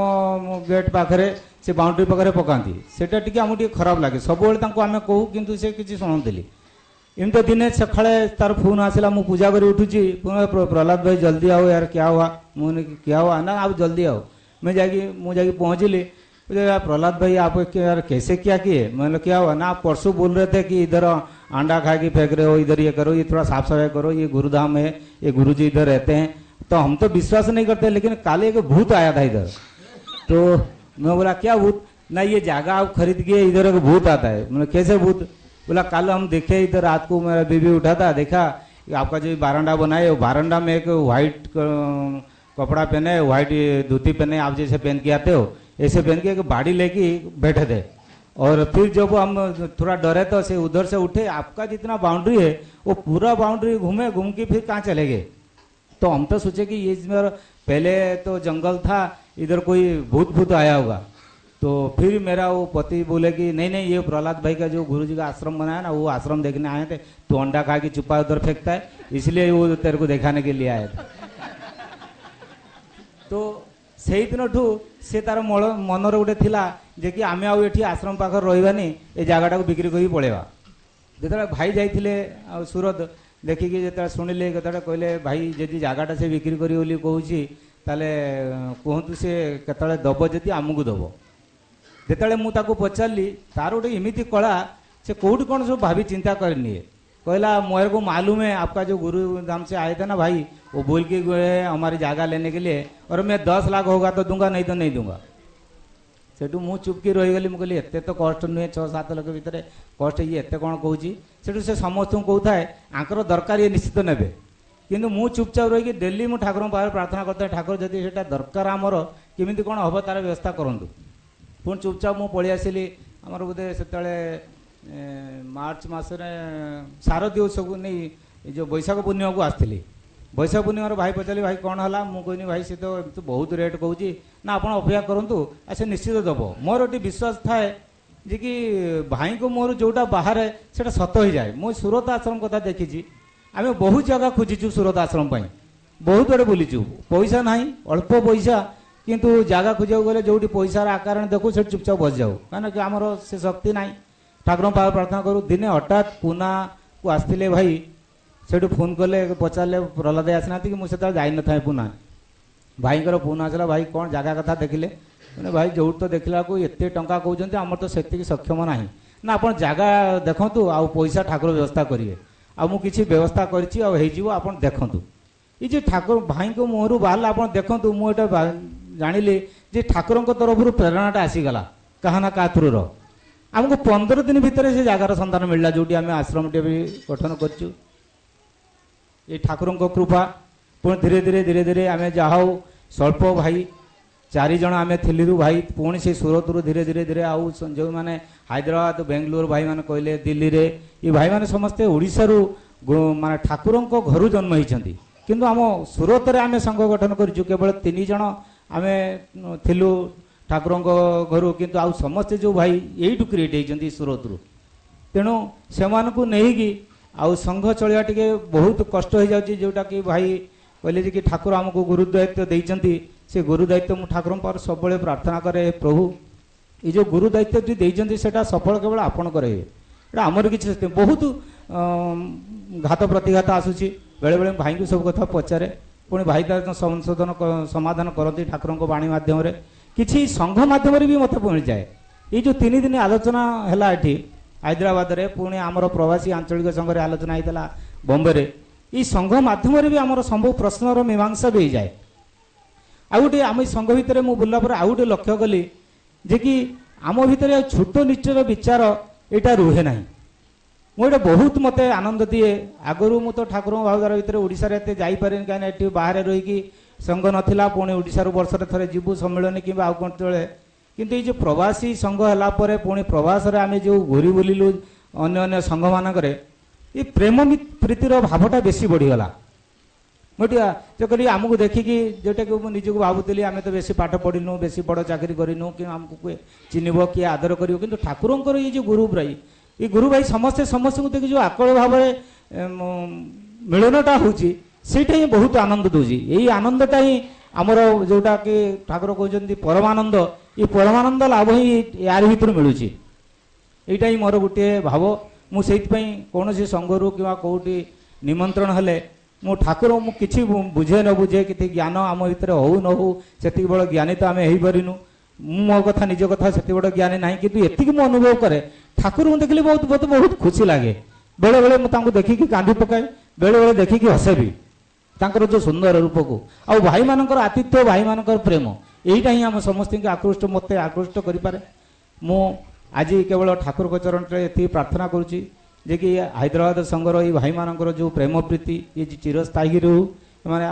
गेट पाखे से बाउंड्री पाखे पकाती सेटा टी आमको टी खराब लगे सब बेले आम कहूँ किंतु से किसी शुणुली एमती दिने सकाଳେ तार फोन आसला मु पूजा कर उठुची प्रहलाद भाई जल्दी आओ यार क्या हुआ मुझे क्या हुआ ना आप जल्दी आओ मैं जाके पहुँचली प्रहलाद भाई आप यार कैसे क्या किए मतलब क्या हुआ ना आप परसों बोल रहे थे कि इधर अंडा खा के फेंक रहे हो इधर ये करो ये थोड़ा साफ सफाई करो ये गुरुधाम है ये गुरुजी इधर रहते हैं तो हम तो विश्वास नहीं करते लेकिन काले एक भूत आया था इधर तो मैं बोला क्या भूत ना ये जगह आप खरीद के इधर एक भूत आता है। मतलब कैसे भूत? बोला कल हम देखे इधर रात को, मेरा बीबी उठा था, देखा कि आपका जो बारंडा बना है, वो बारंडा में एक व्हाइट कपड़ा पहने, व्हाइट धोती पहने, आप जैसे पहन के आते हो ऐसे पहन के एक बाड़ी लेके बैठे थे। और फिर जब हम थोड़ा डरे तो से उधर से उठे, आपका जितना बाउंड्री है वो पूरा बाउंड्री घूम के फिर कहाँ चले गए। तो हम तो सोचे कि ये इसमें पहले तो जंगल था, इधर कोई भूत आया होगा। तो फिर मेरा वो पति बोले कि नहीं नहीं, ये प्रहलाद भाई का जो गुरुजी का आश्रम बनाया ना, वो आश्रम देखने आए थे, तो अंडा खा के चुपा उधर फेंकता है, इसलिए वो तेरे को दिखाने के लिए आया था। तो सेई दिनठू से तार मनर गोटे थिला जे कि आमे आउ एठी आश्रम पाखर रहिबानी, ए जागाटा को बिक्री करी पळेबा। जेतले भाई जाइथिले सूरत देखिकी जेतले सुनिले कथाटा कहले भाई जदि जागाटा से बिक्री करी बोली कहूची ताले कहतु से केतले दब जदि आमको दब। जेतले मु ताको पचारली तार गोटे एमिति कला से कोउठ कोन सब भाभी चिंता करनी है। कहला मेरे को मालूम है आपका जो गुरु धाम से आए थे ना भाई, वो बोल के गए हमारी जगह लेने के लिए, और मैं 10 लाख होगा तो दूंगा, नहीं तो नहीं दूंगा। सेठू मु चुपकी रहीगली, मुझे एत तो कष्ट नुहे 6-7 लाख भितर कष्ट, ये एत कौन कौच। सेठू से समस्त कहता है आंकर दरकार ये निश्चित नेबे, किंतु मु चुपचाप रही डेली मु ठाकुर पाखे प्रार्थना करता है, ठाकुर जदि सेटा दरकार आमर केमिति कौन हम तार व्यवस्था करंतु। पुणी चुपचाप मु पळि आसिली। आमर बोधे सेतले मार्च मासरे शारदीय उत्सव नहीं जो बैशाख पूर्णिमा को आसती। बैशाख पूर्णिमार भाई पचारे भाई कौन है, मुझे भाई सी तो बहुत रेट कहूँ ना, आप अपेक्षा करूँ से निश्चित दब। मोर गोटे विश्वास थाए जे कि भाई को मोर जोटा बाहर से सत हो जाए। मुझे सूरत आश्रम कथा देखी, आम बहुत जगह खोजिचु सूरत आश्रम पर, बहुत आड़े बुलीचु, पैसा ना अल्प पैसा, किंतु जगह खोजा गले जो पैसार आकार देखू से चुपचाप बस जाऊ, कहीं आमर से शक्ति ना। ठाकुर पाखे प्रार्थना करूँ। दिने हठात पूना को आसते भाई, से फोन कले पचारे प्रहलाद आसना कि मुझे जाई न था पूना। भाई फोन आसला, भाई कौन जगह कथा देखिले, मैंने भाई जो तो देखला को एत टंका कहते आमर तो से सक्षम ना ना, आप जगह देखु आ पैसा ठाकुर व्यवस्था करेंगे, आछि व्यवस्था कर देखु। ये ठाकुर भाई को मुहर बाहर आप देखु, मुझे जानिली जे ठाकुर तरफ प्रेरणाटा आसीगला क्या ना क्या थ्रू आमको 15 दिन भितर से जगार संधान मिलला, जो आम आश्रम टे भी गठन करचु। ये ठाकुर कृपा। पुणी धीरे धीरे धीरे धीरे आम जाऊ स्वल्प भाई 4 जन आम थिलु भाई, पुणी से सूरत रु धीरे धीरे धीरे आउ जो मैंने हैदराबाद बेंगलोर भाई मैंने कहले, दिल्ली रे ये भाई मैंने समस्ते ओडिशा रु माने ठाकुर घर जन्म होती, किंतु आम सूरत रे आम संघ गठन करचु। केवल 3 जन आम थिलु ठाकुर घर, किंतु आउ समस्ते जो भाई यू क्रिएट होती सूरत रु, तेणु से नहीं आउ संघ चलिया टिके बहुत कष्ट हो जाउची। जोटा कि भाई कहले कि ठाकुर आमको गुरु दायित्व देइचंती, से गुरु दायित्व मु ठाकुर पर सब प्रार्थना करे, प्रभु ये जो गुरु दायित्व देइचंती सेटा सफल केवल आपन करे, एटा हमर किछि बहुत घात प्रतिघात आसुची। बेले बेले भाई को सब कथा पचारे, पुणी भाई तार संशोधन समाधान करती ठाकुर बाणी माध्यम किसी संघ माध्यम भी मत मिल जाए। ये जो 3 दिन आलोचना है हैदराबाद रे, पुणी आमर प्रवासी आंचलिक संघ रे आलोचना होता बॉम्बे रे, ये संघ माध्यम भी आमर सब प्रश्नर मीमांसा भी हो जाए। आउ गोटे आम संघ भितर मुझे बुला पर आउ गोटे लक्ष्य कली जे कि आम भितर छोट निश्चय विचार यहाँ रुहे ना। मुझे बहुत मत आनंद दिए। आगु मु तो ठाकुर भावदार भितर ओडिशा एत जापारे कहीं बाहर रहीकि संघ नाला, पुणी ओडिशा वर्ष थे जीवु सम्मेलन कि आउ कौन तले, किंतु ये जो प्रवासी संघ है पुणी प्रवास आम जो घूरी बुलिलु अन्य संघ मानक ये प्रेम प्रीतिर भावटा बेसी बढ़ीगला। मोटिया जो कह आमको देखिकी जोटा कि निजक भावुली आम तो बेसी पाठ पढ़ीनु, बेसी बड़ चाकरी करनु कि आमको चिन्हब किए आदर कर, कि ठाकुर ये जो गुरु भाई, ये गुरु भाई समस्ते समस्त को देखिए जो आकल भाव मिलनटा होची सेटा ही बहुत आनंद दूची। यही आनंदटा ही आमर जोटा कि ठाकुर कहते परमानंद, ये परमानंद लाभ ही यार भर मिलूँ। यहीटा ही मोर गोटे भाव। मुझे कौन संघरू कि कौटी निमंत्रण हेले मु ठाकुर मु किछि बुझे न बुझे कि ज्ञान आम भितर हो न हो से बड़ ज्ञानी तो आम हो पारिनु। मो कथा निज कथा से बड़ ज्ञानी ना, कि एति मु अनुभव करे ठाकुर मुझे देखिए बहुत बहुत बहुत खुशी लगे। बेले बेले मुझे देखिकी कांदी पकाए, बेले बेले देखिकी हसे भी तांकर जो सुंदर रूप को आ भाई मानकर आतिथ्य, भाई मानकर प्रेम, यहीटा ही आम समस्त आकृष्ट मत आकृष्ट करें। ମୁଁ ଆଜି କେବଳ ଠାକୁରଙ୍କ ଚରଣରେ ଏତିକି ପ୍ରାର୍ଥନା କରୁଛି ଯେ କି ହାଇଦ୍ରାବାଦ ସଂଘର ଏଇ ଭାଇମାନଙ୍କର ଯେଉଁ ପ୍ରେମ ପ୍ରୀତି ଏ ଚିରସ୍ଥାୟୀ ରହୁ, ଏମାନେ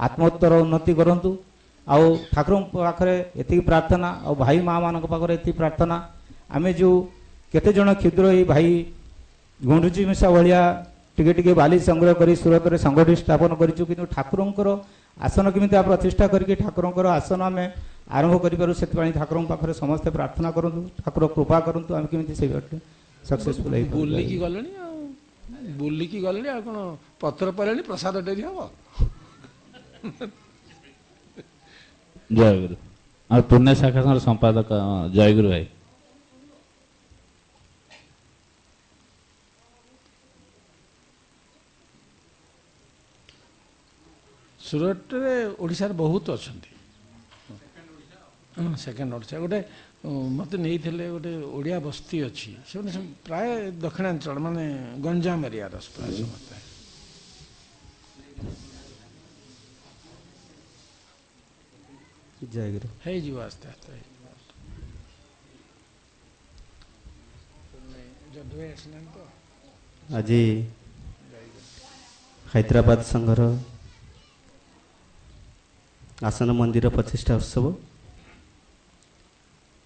ଆତ୍ମୋତ୍ତର ଉନ୍ନତି କରନ୍ତୁ। ଆଉ ଠାକୁରଙ୍କ ପାଖରେ ଏତିକି ପ୍ରାର୍ଥନା, ଆଉ ଭାଇ ମାଆମାନଙ୍କ ପାଖରେ ଏତିକି ପ୍ରାର୍ଥନା, ଆମେ ଯେଉଁ କେତେଜଣ କ୍ଷୁଦ୍ର ଏଇ ଭାଇ ଗୁଣ୍ଡୁଚି ମିଶା ଭଳିଆ ଟିକେ ଟିକେ ବାଲି ସଂଗ୍ରହ କରି ସୁରତରେ ସଂଗଠି ସ୍ଥାପନ କରିଛୁ, କିନ୍ତୁ ଠାକୁରଙ୍କର ଆସନ କେମିତି ପ୍ରତିଷ୍ଠା କରିକି ଠାକୁରଙ୍କର ଆସନ ଆମେ ଆରମ୍ଭ କରିପାରୁ, ସେଥିପାଇଁ ଠାକୁରଙ୍କ ପାଖରେ ସମସ୍ତେ ପ୍ରାର୍ଥନା କରନ୍ତୁ, ଠାକୁର କୃପା କରନ୍ତୁ, ଆମେ କେମିତି ସେଇ ବାଟରେ ସକ୍ସେସଫୁଲ ହେଇପାରିବୁ। ବୁଲିକି ଗଲେଣି ଆଉ ବୁଲିକି ଗଲେଣି ଆଉ କ'ଣ ପତ୍ର ପାଇଲେଣି, ପ୍ରସାଦ ଡେରି ହବ। ଜୟଗୁରୁ। ଆଉ ପୁଣ୍ୟ ଶାଖା ସଂଘର ସମ୍ପାଦକ ଜୟଗୁରୁ ଭାଇ। ସୁରଟରେ ଓଡ଼ିଶାରେ ବହୁତ ଅଛନ୍ତି। ସେକେଣ୍ଡ ଓଡ଼ିଶା ଗୋଟେ ମୋତେ ନେଇଥିଲେ, ଗୋଟେ ଓଡ଼ିଆ ବସ୍ତି ଅଛି, ସେମାନେ ପ୍ରାୟ ଦକ୍ଷିଣାଞ୍ଚଳ ମାନେ ଗଞ୍ଜାମ ଏରିଆର ପ୍ରାୟ ସମସ୍ତେ। ଜୟଗୁରୁ। ହେଇଯିବ ଆସ୍ତେ ଆସ୍ତେ ହେଇଯିବ। ଯଦୁ ଭାଇ ଆସିନାହାନ୍ତି ତ? ଆଜି ହାଇଦ୍ରାବାଦ ସଂଘର ଆସନ ମନ୍ଦିର ପ୍ରତିଷ୍ଠା ଉତ୍ସବ।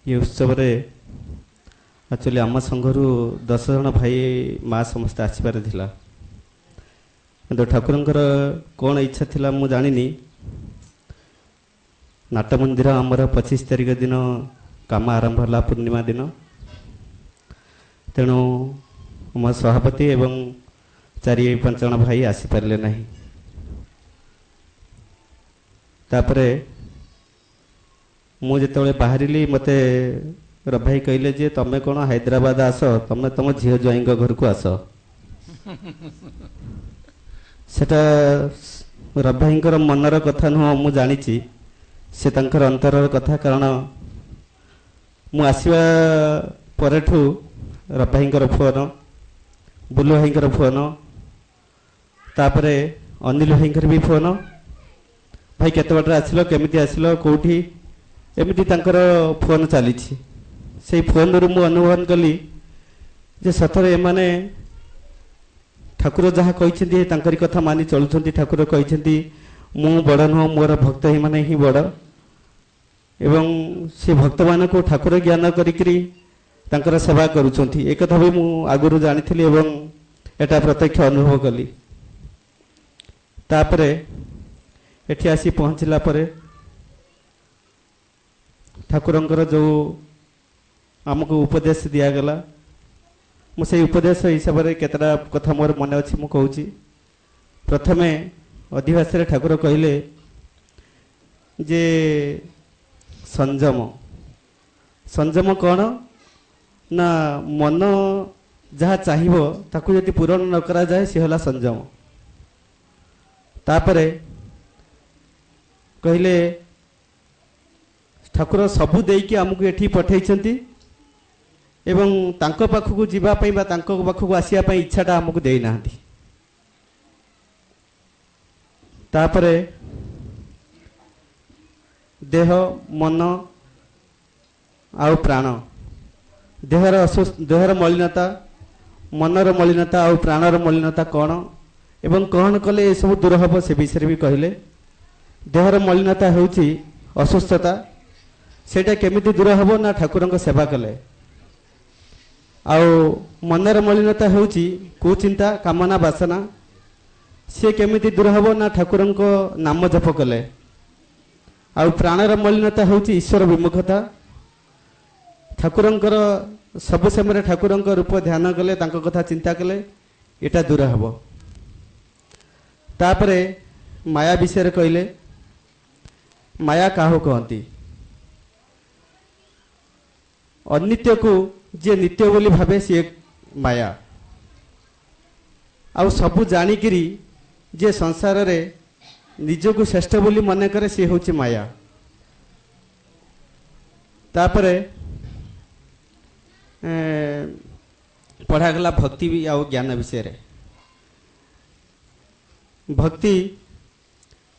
ଏ ଉତ୍ସବରେ ଆକ୍ଚୁଆଲି ଆମ ସଂଘରୁ 10 ଜଣ ଭାଇ ମା ସମସ୍ତେ ଆସିବାର ଥିଲା, କିନ୍ତୁ ଠାକୁରଙ୍କର କ'ଣ ଇଚ୍ଛା ଥିଲା ମୁଁ ଜାଣିନି। ନାଟ ମନ୍ଦିର ଆମର 25 ତାରିଖ ଦିନ କାମ ଆରମ୍ଭ ହେଲା, ପୂର୍ଣ୍ଣିମା ଦିନ। ତେଣୁ ମୋ ସଭାପତି ଏବଂ 4-5 ଜଣ ଭାଇ ଆସିପାରିଲେ ନାହିଁ। ତାପରେ ମୁଁ ଯେତେବେଳେ ବାହାରିଲି, ମୋତେ ରବି ଭାଇ କହିଲେ ଯେ ତମେ କ'ଣ ହାଇଦ୍ରାବାଦ ଆସ, ତମେ ତମ ଝିଅ ଜ୍ୱାଇଁଙ୍କ ଘରକୁ ଆସ। ସେଟା ରବି ଭାଇଙ୍କର ମନର କଥା ନୁହଁ, ମୁଁ ଜାଣିଛି, ସେ ତାଙ୍କର ଅନ୍ତରର କଥା। କାରଣ ମୁଁ ଆସିବା ପରଠୁ ରବି ଭାଇଙ୍କର ଫୋନ, ବୁଲୁ ଭାଇଙ୍କର ଫୋନ, ତାପରେ ଅନିଲ ଭାଇଙ୍କର ବି ଫୋନ, ଭାଇ କେତେ ବାଟରେ ଆସିଲ, କେମିତି ଆସିଲ, କେଉଁଠି, ଏମିତି ତାଙ୍କର ଫୋନ ଚାଲିଛି। ସେଇ ଫୋନରୁ ମୁଁ ଅନୁଭବ କଲି ଯେ ସତରେ ଏମାନେ ଠାକୁର ଯାହା କହିଛନ୍ତି ତାଙ୍କରି କଥା ମାନି ଚଳୁଛନ୍ତି। ଠାକୁର କହିଛନ୍ତି ମୁଁ ବଡ଼ ନୁହଁ, ମୋର ଭକ୍ତ ଏମାନେ ହିଁ ବଡ଼, ଏବଂ ସେ ଭକ୍ତମାନଙ୍କୁ ଠାକୁର ଜ୍ଞାନ କରିକିରି ତାଙ୍କର ସେବା କରୁଛନ୍ତି। ଏକଥା ବି ମୁଁ ଆଗରୁ ଜାଣିଥିଲି ଏବଂ ଏଟା ପ୍ରତ୍ୟକ୍ଷ ଅନୁଭବ କଲି। ତାପରେ ଏଠି ଆସି ପହଞ୍ଚିଲା ପରେ ଠାକୁରଙ୍କର ଯେଉଁ ଆମକୁ ଉପଦେଶ ଦିଆଗଲା, ମୁଁ ସେଇ ଉପଦେଶ ହିସାବରେ କେତେଟା କଥା ମୋର ମନେ ଅଛି, ମୁଁ କହୁଛି। ପ୍ରଥମେ ଅଧିବାସରେ ଠାକୁର କହିଲେ ଯେ ସଂଯମ। ସଂଯମ କ'ଣ ନା ମନ ଯାହା ଚାହିଁବ ତାକୁ ଯଦି ପୂରଣ ନ କରାଯାଏ ସେ ହେଲା ସଂଯମ। ତାପରେ କହିଲେ ଠାକୁର ସବୁ ଦେଇକି ଆମକୁ ଏଠି ପଠେଇଛନ୍ତି ଏବଂ ତାଙ୍କ ପାଖକୁ ଯିବା ପାଇଁ ବା ତାଙ୍କ ପାଖକୁ ଆସିବା ପାଇଁ ଇଚ୍ଛାଟା ଆମକୁ ଦେଇନାହାନ୍ତି। ତାପରେ ଦେହ, ମନ ଆଉ ପ୍ରାଣ, ଦେହର ମଳିନତା, ମନର ମଳିନତା ଆଉ ପ୍ରାଣର ମଳିନତା କ'ଣ ଏବଂ କ'ଣ କଲେ ଏସବୁ ଦୂର ହେବ ସେ ବିଷୟରେ ବି କହିଲେ। ଦେହର ମଳିନତା ହେଉଛି ଅସୁସ୍ଥତା, ସେଇଟା କେମିତି ଦୂର ହେବ ନା ଠାକୁରଙ୍କ ସେବା କଲେ। ଆଉ ମନର ମଳିନତା ହେଉଛି କୁଚିନ୍ତା, କାମନା, ବାସନା, ସେ କେମିତି ଦୂର ହେବ ନା ଠାକୁରଙ୍କ ନାମ ଜପ କଲେ। ଆଉ ପ୍ରାଣର ମଳିନତା ହେଉଛି ଈଶ୍ୱର ବିମୁଖତା, ଠାକୁରଙ୍କର ସବୁ ସମୟରେ ଠାକୁରଙ୍କ ରୂପ ଧ୍ୟାନ କଲେ, ତାଙ୍କ କଥା ଚିନ୍ତା କଲେ, ଏଟା ଦୂର ହେବ। ତାପରେ ମାୟା ବିଷୟରେ କହିଲେ। ମାୟା କାହାକୁ କହନ୍ତି? ଅନିତ୍ୟକୁ ଯିଏ ନିତ୍ୟ ବୋଲି ଭାବେ ସିଏ ମାୟା। ଆଉ ସବୁ ଜାଣିକିରି ଯିଏ ସଂସାରରେ ନିଜକୁ ଶ୍ରେଷ୍ଠ ବୋଲି ମନେ କରେ ସିଏ ହେଉଛି ମାୟା। ତାପରେ ପଢ଼ାଗଲା ଭକ୍ତି ଆଉ ଜ୍ଞାନ ବିଷୟରେ। ଭକ୍ତି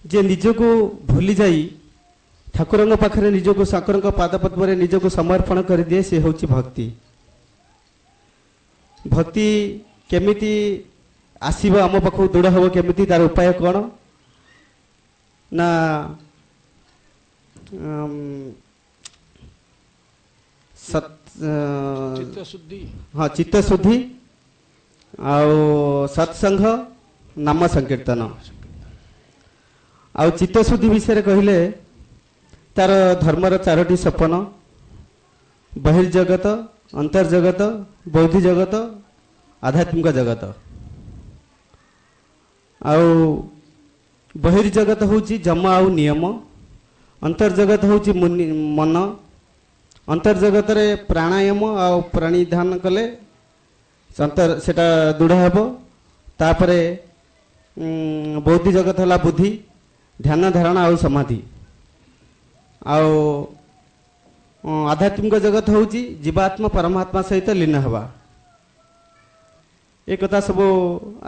ଯିଏ ନିଜକୁ ଭୁଲି ଯାଇ ଠାକୁରଙ୍କ ପାଖରେ ନିଜକୁ ଠାକୁରଙ୍କ ପାଦପଦ୍ମରେ ନିଜକୁ ସମର୍ପଣ କରିଦିଏ, ସେ ହେଉଛି ଭକ୍ତି। ଭକ୍ତି କେମିତି ଆସିବ ଆମ ପାଖକୁ ଦୃଢ଼ ହେବ କେମିତି, ତାର ଉପାୟ କ'ଣ ନା ଚିତ୍ତ ଶୁଦ୍ଧି, ହଁ ଚିତ୍ତ ଶୁଦ୍ଧି ଆଉ ସତ୍ସଙ୍ଗ, ନାମ ସଂକୀର୍ତ୍ତନ। ଆଉ ଚିତ୍ତ ଶୁଦ୍ଧି ବିଷୟରେ କହିଲେ ତାର ଧର୍ମର 4ଟି ସୋପାନ, ବହିର୍ଜଗତ, ଅନ୍ତର୍ଜଗତ, ବୌଦ୍ଧି ଜଗତ, ଆଧ୍ୟାତ୍ମିକ ଜଗତ। ଆଉ ବହିର୍ଜଗତ ହେଉଛି ଯମ ଆଉ ନିୟମ, ଅନ୍ତର୍ଜଗତ ହେଉଛି ମନ, ଅନ୍ତର୍ଜଗତରେ ପ୍ରାଣାୟାମ ଆଉ ପ୍ରାଣିଧାନ କଲେ ସେଟା ଦୃଢ଼ ହେବ। ତାପରେ ବୌଦ୍ଧି ଜଗତ ହେଲା ବୁଦ୍ଧି, ଧ୍ୟାନ ଧାରଣା ଆଉ ସମାଧି। ଆଉ ଆଧ୍ୟାତ୍ମିକ ଜଗତ ହେଉଛି ଜୀବାତ୍ମା ପରମାତ୍ମା ସହିତ ଲୀନ ହେବା। ଏ କଥା ସବୁ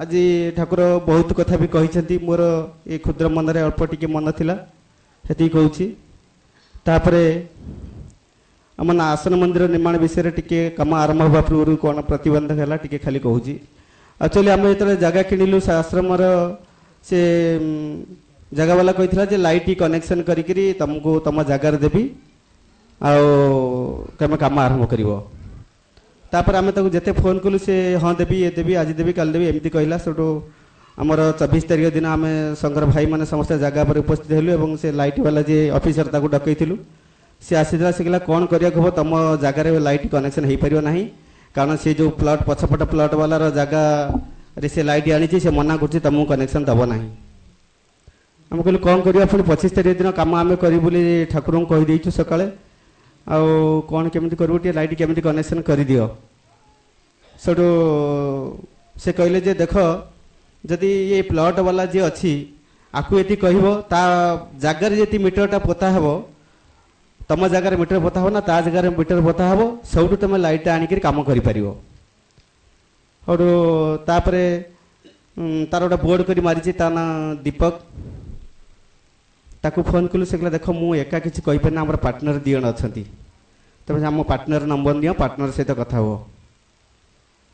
ଆଜି ଠାକୁର ବହୁତ କଥା ବି କହିଛନ୍ତି, ମୋର ଏ କ୍ଷୁଦ୍ର ମନରେ ଅଳ୍ପ ଟିକେ ମନ ଥିଲା ସେତିକି କହୁଛି। ତାପରେ ଆମ ଆସନ ମନ୍ଦିର ନିର୍ମାଣ ବିଷୟରେ ଟିକେ କାମ ଆରମ୍ଭ ହେବା ପୂର୍ବରୁ କ'ଣ ପ୍ରତିବନ୍ଧକ ହେଲା ଟିକେ ଖାଲି କହୁଛି। ଆକ୍ଚୁଆଲି ଆମେ ଯେତେବେଳେ ଜାଗା କିଣିଲୁ ସେ ଆଶ୍ରମର ସେ ଜାଗାବାଲା କହିଥିଲା ଯେ ଲାଇଟ୍ କନେକ୍ସନ୍ କରିକିରି ତୁମକୁ ତୁମ ଜାଗାରେ ଦେବି ଆଉ ତମେ କାମ ଆରମ୍ଭ କରିବ। ତାପରେ ଆମେ ତାକୁ ଯେତେ ଫୋନ୍ କଲୁ ସେ ହଁ ଦେବି, ଏ ଦେବି, ଆଜି ଦେବି, କାଲି ଦେବି ଏମିତି କହିଲା। ସେଠୁ ଆମର 24 ତାରିଖ ଦିନ ଆମେ ସଂଘର ଭାଇମାନେ ସମସ୍ତେ ଜାଗା ଉପରେ ଉପସ୍ଥିତ ହେଲୁ ଏବଂ ସେ ଲାଇଟ୍ ବାଲା ଯିଏ ଅଫିସର ତାକୁ ଡକେଇଥିଲୁ। ସେ ଆସିଥିଲା, ସେ କହିଲା କ'ଣ କରିବାକୁ ହେବ, ତୁମ ଜାଗାରେ ଲାଇଟ୍ କନେକ୍ସନ୍ ହେଇପାରିବ ନାହିଁ, କାରଣ ସେ ଯେଉଁ ପ୍ଲଟ୍ ପଛପଟ ପ୍ଲଟ୍ ବାଲାର ଜାଗାରେ ସେ ଲାଇଟ୍ ଆଣିଛି, ସେ ମନା କରୁଛି ତୁମକୁ କନେକ୍ସନ୍ ଦେବ ନାହିଁ। ଆମେ କହିଲୁ କ'ଣ କରିବା, ପୁଣି 25 ତାରିଖ ଦିନ କାମ ଆମେ କରିବୁ ବୋଲି ଠାକୁରଙ୍କୁ କହିଦେଇଛୁ ସକାଳେ। ଆଉ କ'ଣ କେମିତି କରିବୁ, ଟିକେ ଲାଇଟ୍ କେମିତି କନେକ୍ସନ୍ କରିଦିଅ। ସେଠୁ ସେ କହିଲେ ଯେ ଦେଖ, ଯଦି ଏ ପ୍ଲଟ୍ ବାଲା ଯିଏ ଅଛି ଆକୁ ଏଠି କହିବ ତା ଜାଗାରେ ଯଦି ମିଟରଟା ପୋତା ହେବ, ତମ ଜାଗାରେ ମିଟର ପୋତା ହେବ ନା ତା ଜାଗାରେ ମିଟର ପୋତା ହେବ, ସବୁଠୁ ତୁମେ ଲାଇଟ୍ଟା ଆଣିକିରି କାମ କରିପାରିବ। ସେଠୁ ତାପରେ ତାର ଗୋଟେ ବୋର୍ଡ଼ କରି ମାରିଛି, ତା ନାଁ ଦୀପକ। ତାକୁ ଫୋନ୍ କଲୁ, ସେ କହିଲା ଦେଖ ମୁଁ ଏକା କିଛି କହିପାରିନି, ଆମର ପାର୍ଟନର 2 ଜଣ ଅଛନ୍ତି, ତମେ ଆମ ପାର୍ଟନର ନମ୍ବର ନିଅ, ପାର୍ଟନର ସହିତ କଥା ହୁଅ।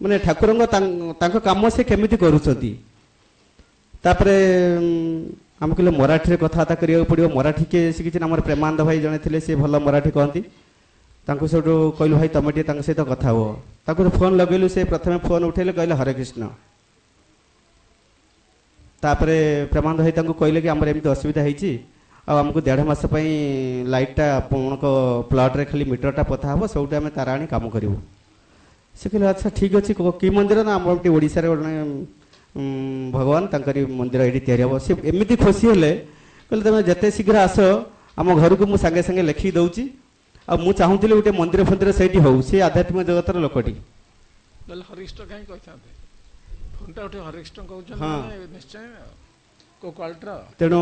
ମାନେ ଠାକୁରଙ୍କ ତାଙ୍କ କାମ ସେ କେମିତି କରୁଛନ୍ତି। ତାପରେ ଆମେ କହିଲେ ମରାଠୀରେ କଥାବାର୍ତ୍ତା କରିବାକୁ ପଡ଼ିବ। ମରାଠୀ କିଏ ଶିଖିଛି ନା, ଆମର ପ୍ରେମାନନ୍ଦ ଭାଇ ଜଣେ ଥିଲେ, ସେ ଭଲ ମରାଠୀ କହନ୍ତି। ତାଙ୍କୁ ସେଠୁ କହିଲୁ ଭାଇ ତମେ ଟିକେ ତାଙ୍କ ସହିତ କଥା ହୁଅ। ତାକୁ ଫୋନ୍ ଲଗେଇଲୁ, ସେ ପ୍ରଥମେ ଫୋନ୍ ଉଠେଇଲେ, କହିଲେ ହରେ କୃଷ୍ଣ। ତାପରେ ପ୍ରେମାନନ୍ଦ ଭାଇ ତାଙ୍କୁ କହିଲେ କି ଆମର ଏମିତି ଅସୁବିଧା ହେଇଛି, ଆଉ ଆମକୁ 1.5 ମାସ ପାଇଁ ଲାଇଟ୍ଟା ଆପଣଙ୍କ ପ୍ଲଟ୍ରେ ଖାଲି ମିଟରଟା ପୋତା ହେବ, ସବୁଠି ଆମେ ତାର ଆଣି କାମ କରିବୁ। ସେ କହିଲେ ଆଚ୍ଛା ଠିକ୍ ଅଛି, କି ମନ୍ଦିର ନା ଆମର ଏଠି ଓଡ଼ିଶାରେ ଗୋଟେ ଭଗବାନ ତାଙ୍କରି ମନ୍ଦିର ଏଠି ତିଆରି ହେବ। ସେ ଏମିତି ଖୁସି ହେଲେ, କହିଲେ ତମେ ଯେତେ ଶୀଘ୍ର ଆସ ଆମ ଘରକୁ, ମୁଁ ସାଙ୍ଗେ ସାଙ୍ଗେ ଲେଖିକି ଦେଉଛି। ଆଉ ମୁଁ ଚାହୁଁଥିଲି ଗୋଟେ ମନ୍ଦିର ଫନ୍ଦିର ସେଇଠି ହଉ, ସେ ଆଧ୍ୟାତ୍ମିକ ଜଗତର ଲୋକଟି। ତାହେଲେ ହରିଷ୍ଠ କାହିଁ କହିଥାନ୍ତେ, ଫୋନ୍ଟା ଉଠେ ହରିଷ୍ଠ କହୁଛନ୍ତି ନିଶ୍ଚୟ କେଉଁ କ୍ୱାଲିଟିର। ତେଣୁ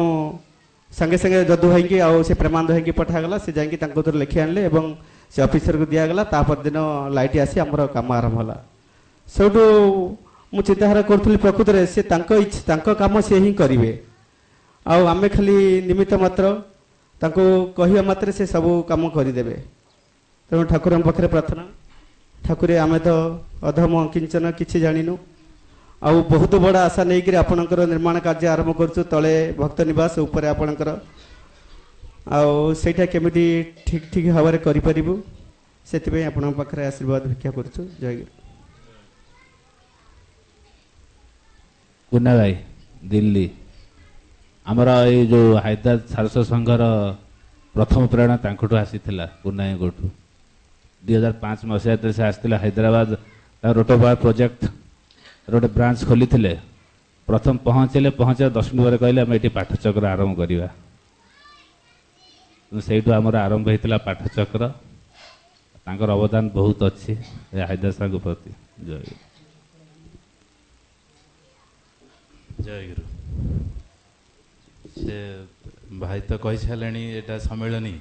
ସାଙ୍ଗେ ସାଙ୍ଗେ ଯଦୁ ଭାଇକି ଆଉ ସେ ପ୍ରେମାନନ୍ଦ ଭାଇକି ପଠାଗଲା, ସେ ଯାଇକି ତାଙ୍କ କତିରୁ ଲେଖି ଆଣିଲେ ଏବଂ ସେ ଅଫିସରକୁ ଦିଆଗଲା। ତା ପରଦିନ ଲାଇଟ୍ ଆସି ଆମର କାମ ଆରମ୍ଭ ହେଲା। ସେଇଠୁ ମୁଁ ଚିନ୍ତାଧାରା କରୁଥିଲି ପ୍ରକୃତରେ ସେ ତାଙ୍କ କାମ ସେ ହିଁ କରିବେ, ଆଉ ଆମେ ଖାଲି ନିମିତ୍ତ ମାତ୍ର, ତାଙ୍କୁ କହିବା ମାତ୍ରେ ସେ ସବୁ କାମ କରିଦେବେ। ତେଣୁ ଠାକୁରଙ୍କ ପାଖରେ ପ୍ରାର୍ଥନା, ଠାକୁରେ ଆମେ ତ ଅଧମ କିଞ୍ଚନ କିଛି ଜାଣିନୁ, ଆଉ ବହୁତ ବଡ଼ ଆଶା ନେଇକରି ଆପଣଙ୍କର ନିର୍ମାଣ କାର୍ଯ୍ୟ ଆରମ୍ଭ କରୁଛୁ। ତଳେ ଭକ୍ତ ନିବାସ, ଉପରେ ଆପଣଙ୍କର, ଆଉ ସେଇଟା କେମିତି ଠିକ୍ ଠିକ୍ ଭାବରେ କରିପାରିବୁ, ସେଥିପାଇଁ ଆପଣଙ୍କ ପାଖରେ ଆଶୀର୍ବାଦ ଭିକ୍ଷା କରୁଛୁ। ଜୟ ଗୁରୁ। କୁନା ଭାଇ ଦିଲ୍ଲୀ, ଆମର ଏଇ ଯେଉଁ ହାଇଦ୍ରାବାଦ ସାରସ୍ୱତ ସଂଘର ପ୍ରଥମ ପ୍ରେରଣା ତାଙ୍କଠୁ ଆସିଥିଲା, କୁନାଙ୍କଠୁ। 2005 ମସିହାରେ ସେ ଆସିଥିଲେ ହାଇଦ୍ରାବାଦ, ରୋଟୋବାର୍ ପ୍ରୋଜେକ୍ଟ ଗୋଟେ ବ୍ରାଞ୍ଚ ଖୋଲିଥିଲେ। ପ୍ରଥମ ପହଞ୍ଚିବା 10 ମିନିଟ୍ ପରେ କହିଲେ ଆମେ ଏଠି ପାଠଚକ୍ର ଆରମ୍ଭ କରିବା। ସେଇଠୁ ଆମର ଆରମ୍ଭ ହେଇଥିଲା ପାଠଚକ୍ର। ତାଙ୍କର ଅବଦାନ ବହୁତ ଅଛି ହାଇଦ୍ରାବାଦ ସାର୍ଙ୍କ ପ୍ରତି। ଜୟ ଗୁରୁ। ଜୟ ଗୁରୁ। ସେ ଭାଇ ତ କହିସାରିଲେଣି ଏଇଟା ସମ୍ମିଳନୀ,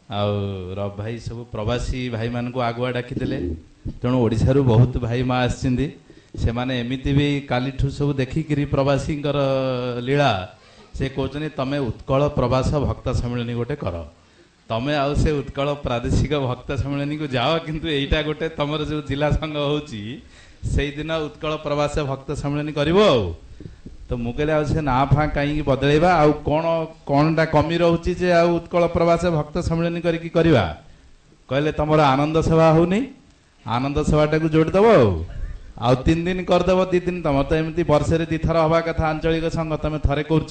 ଆଉ ରବ ଭାଇ ସବୁ ପ୍ରବାସୀ ଭାଇମାନଙ୍କୁ ଆଗୁଆ ଡାକିଦେଲେ। ତେଣୁ ଓଡ଼ିଶାରୁ ବହୁତ ଭାଇ ମା ଆସିଛନ୍ତି, ସେମାନେ ଏମିତି ବି କାଲିଠୁ ସବୁ ଦେଖିକିରି ପ୍ରବାସୀଙ୍କର ଲୀଳା से कहते तमें उत्कल प्रवास भक्त सम्मिलनी गोटे कर तमें आउ से उत्कल प्रादेशिक भक्त सम्मिलनी को जाओ किंतु एटा गोटे तमर जो जिला संघ होची से दिन उत्कल प्रवास भक्त सम्मिलनी करिवो तो मु कहले से ना फा कहीं बदलेबा आउ कौनटा कमी रोची जे आउ उत्कल प्रवास भक्त सम्मिलनी करके करवा कहले तमर आनंद सभा होनी आनंद सभाटा को जोड़देव आउ 3 दिन करदेव 2 दिन तुम तो एमती वर्षे 2 थर हवा कथा आंचलिक संघ तुम थे कर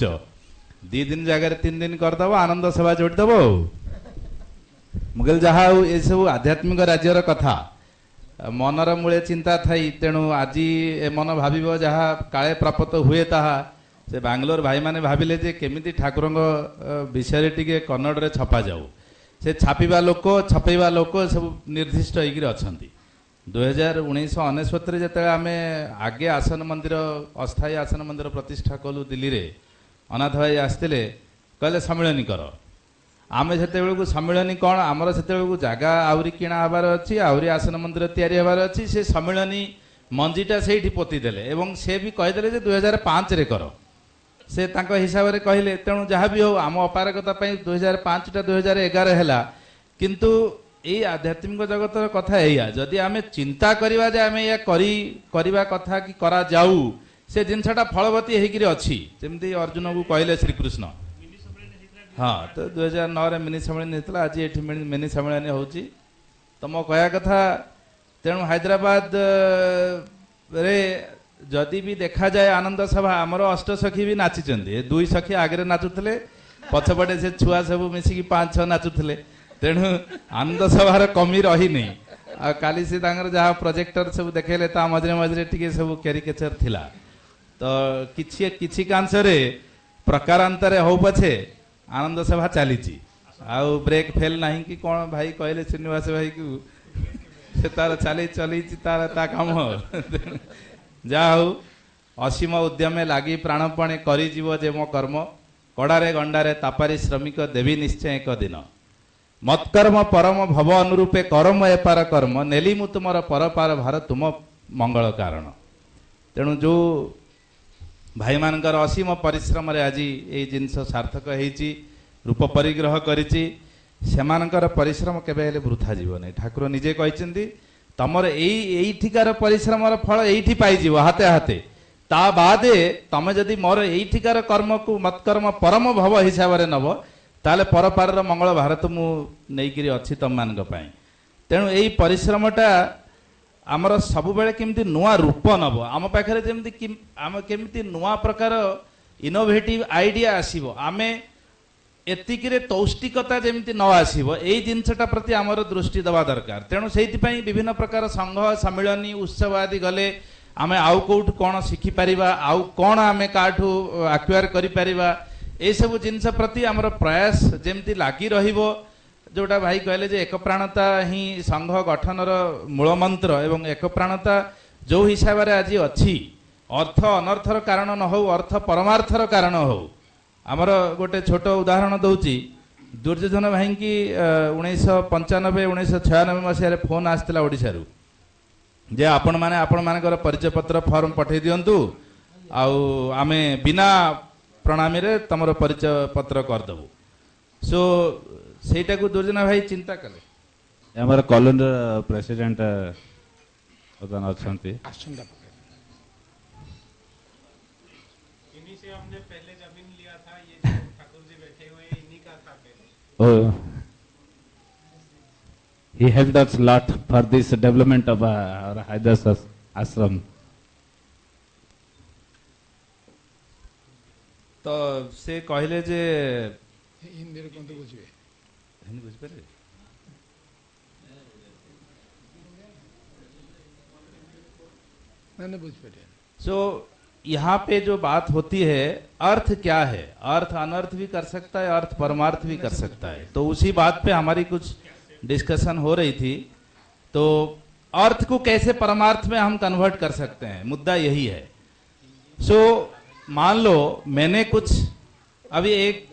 2 दिन जगह 3 दिन करदेव आनंद सभा जोड़देव मुगल जहा ये सब आध्यात्मिक राज्यर कथा मनर मूले चिंता थी तेणु आज ए मन भाव जहाँ काले प्राप्त हुए ताहा से बांग्लोर भाई माने भाविले जे केमिति ठाकुर विषय टी कन्नड़ रे छपा जाऊ से छापिबा लोक छपेबा लोक सब निर्दिष्ट होकर अच्छा 2019 जिते आम आगे आसन मंदिर अस्थायी आसन मंदिर प्रतिष्ठा कलु दिल्ली रे अनाथ भाई आसते कहले सम्मिलनी कर आम से सम्मिलनी कौन आमर से जगह आहरी किणा हबार अच्छी आहरी आसन मंदिर तैयारी हबार अच्छी से सम्मिलनी मंजीटा से पोतीदेले एवं से भी कहीदेले 2005 रे कर से तांको हिसाब से कहले तेणु जहाँ भी हो आम अपारगता 2005 टा 2011 है किंतु ये आध्यात्मिक जगतर कथा या जदि आम चिंता करवा जे आम या करवा कथा कि करा जाऊ से जिनसा फलवती होकर अच्छी जमी अर्जुन को कहले श्रीकृष्ण हाँ तो 2009 मिनी सम्मेलन होता आज ये मिनी सम्मेलन होची तो मो कहया कथा तेणु हैदराबाद रे जदि भी देखा जाए आनंद सभा आमर अष्ट सखी भी नाचिचंदी 2 सखी आगे नाचुले पछपटे से छुआ सब मिसिकी 5-6 नाचुले तेणु आनंद सभार कमी रही नहीं आ काली से जहाँ प्रोजेक्टर सब देखेले ता मझे मझे टी सब कैरिकेचर थिला तो किछि कांशरे प्रकारांतरे हो पछे आनंद सभा चली आउ ब्रेक फेल नहीं कि कौन भाई कहले श्रीनिवास भाई को से तार चली चली तार ता काम जा असीम उद्यमे लगी प्राणपणे करीजीव जे मो कर्म कड़ारे गंडारे तापारी श्रमिक देवी निश्चय एक दिन मत्कर्म परम भव अनुरूपे करम एपार कर्म नेली मु तुमर परपार भार तुम मंगल कारण तेणु जो भाई मानकर असीम परिश्रम रे आज ये जिनस सार्थक होती रूप परिग्रह करिछि सेमानकर परिश्रम केबे हेले वृथा जीव नहीं ठाकुर निजे कहते तमर एठिकार परिश्रम फल एठी पाइजिव हाते हाते ता बादे तमे जदि मोर एठिकार कर्म को मत्कर्म परम भव हिसाब रे नब ताले परपार मंगल भारत मु नहींकि अच्छी तुम मान तेणु यही परिश्रमटा आमर सब बेले केमती नुआ रूप नब आम पाखे जमी आम केमती नुआ प्रकार इनोवेटिव आइडिया आसीबो आमे एतिकिरे तौष्टिकता जमी न आसीबो एई जिनसटा प्रति आमर दृष्टि दवा दरकार तेणु सेइथिपई विभिन्न प्रकार संघ सम्मिलनी उत्सव आदि गले आमे आउ कोठ कोन शिखि परिबा आउ कोन आमे काठू एक्वायर करि परिबा ए सब जिनस प्रति आमर प्रयास जमी लागी रहिबो जोटा भाई कहले जे एक प्राणता ही संघ गठनर मूल मंत्र एवं एक प्राणता जो हिसाब रे आज अच्छी अर्थ अनर्थर कारण न हो अर्थ परमार्थर कारण हो आमर गोटे छोट उदाहरण दौची दुर्योधन भाई की 1995 1996 मसीह फोन आसला ओडिशा रु जे आपण माने परिचय पत्र फॉर्म पठे दिंतु आमे बिना प्रणामी रे तमर परिचय पत्र करदेबू सो सेटा को दुर्जन भाई चिंता कले हमारे कॉलोनी प्रेसिडेंट अच्छा इन्हीं से हमने पहले जमीन लिया था ये जो ठाकुर जी बैठे हुए हैं इन्हीं का था पहले he helped us lot for this development of our Haidas ashram तो से कहले जे हिंदी रे कोन बुझबे हिंदी बुझ पारे मैंने बुझ पारे सो यहाँ पे जो बात होती है अर्थ क्या है अर्थ अनर्थ भी कर सकता है अर्थ परमार्थ भी कर सकता है तो उसी बात पे हमारी कुछ डिस्कशन हो रही थी तो अर्थ को कैसे परमार्थ में हम कन्वर्ट कर सकते हैं मुद्दा यही है सो मान लो मैंने कुछ अभी एक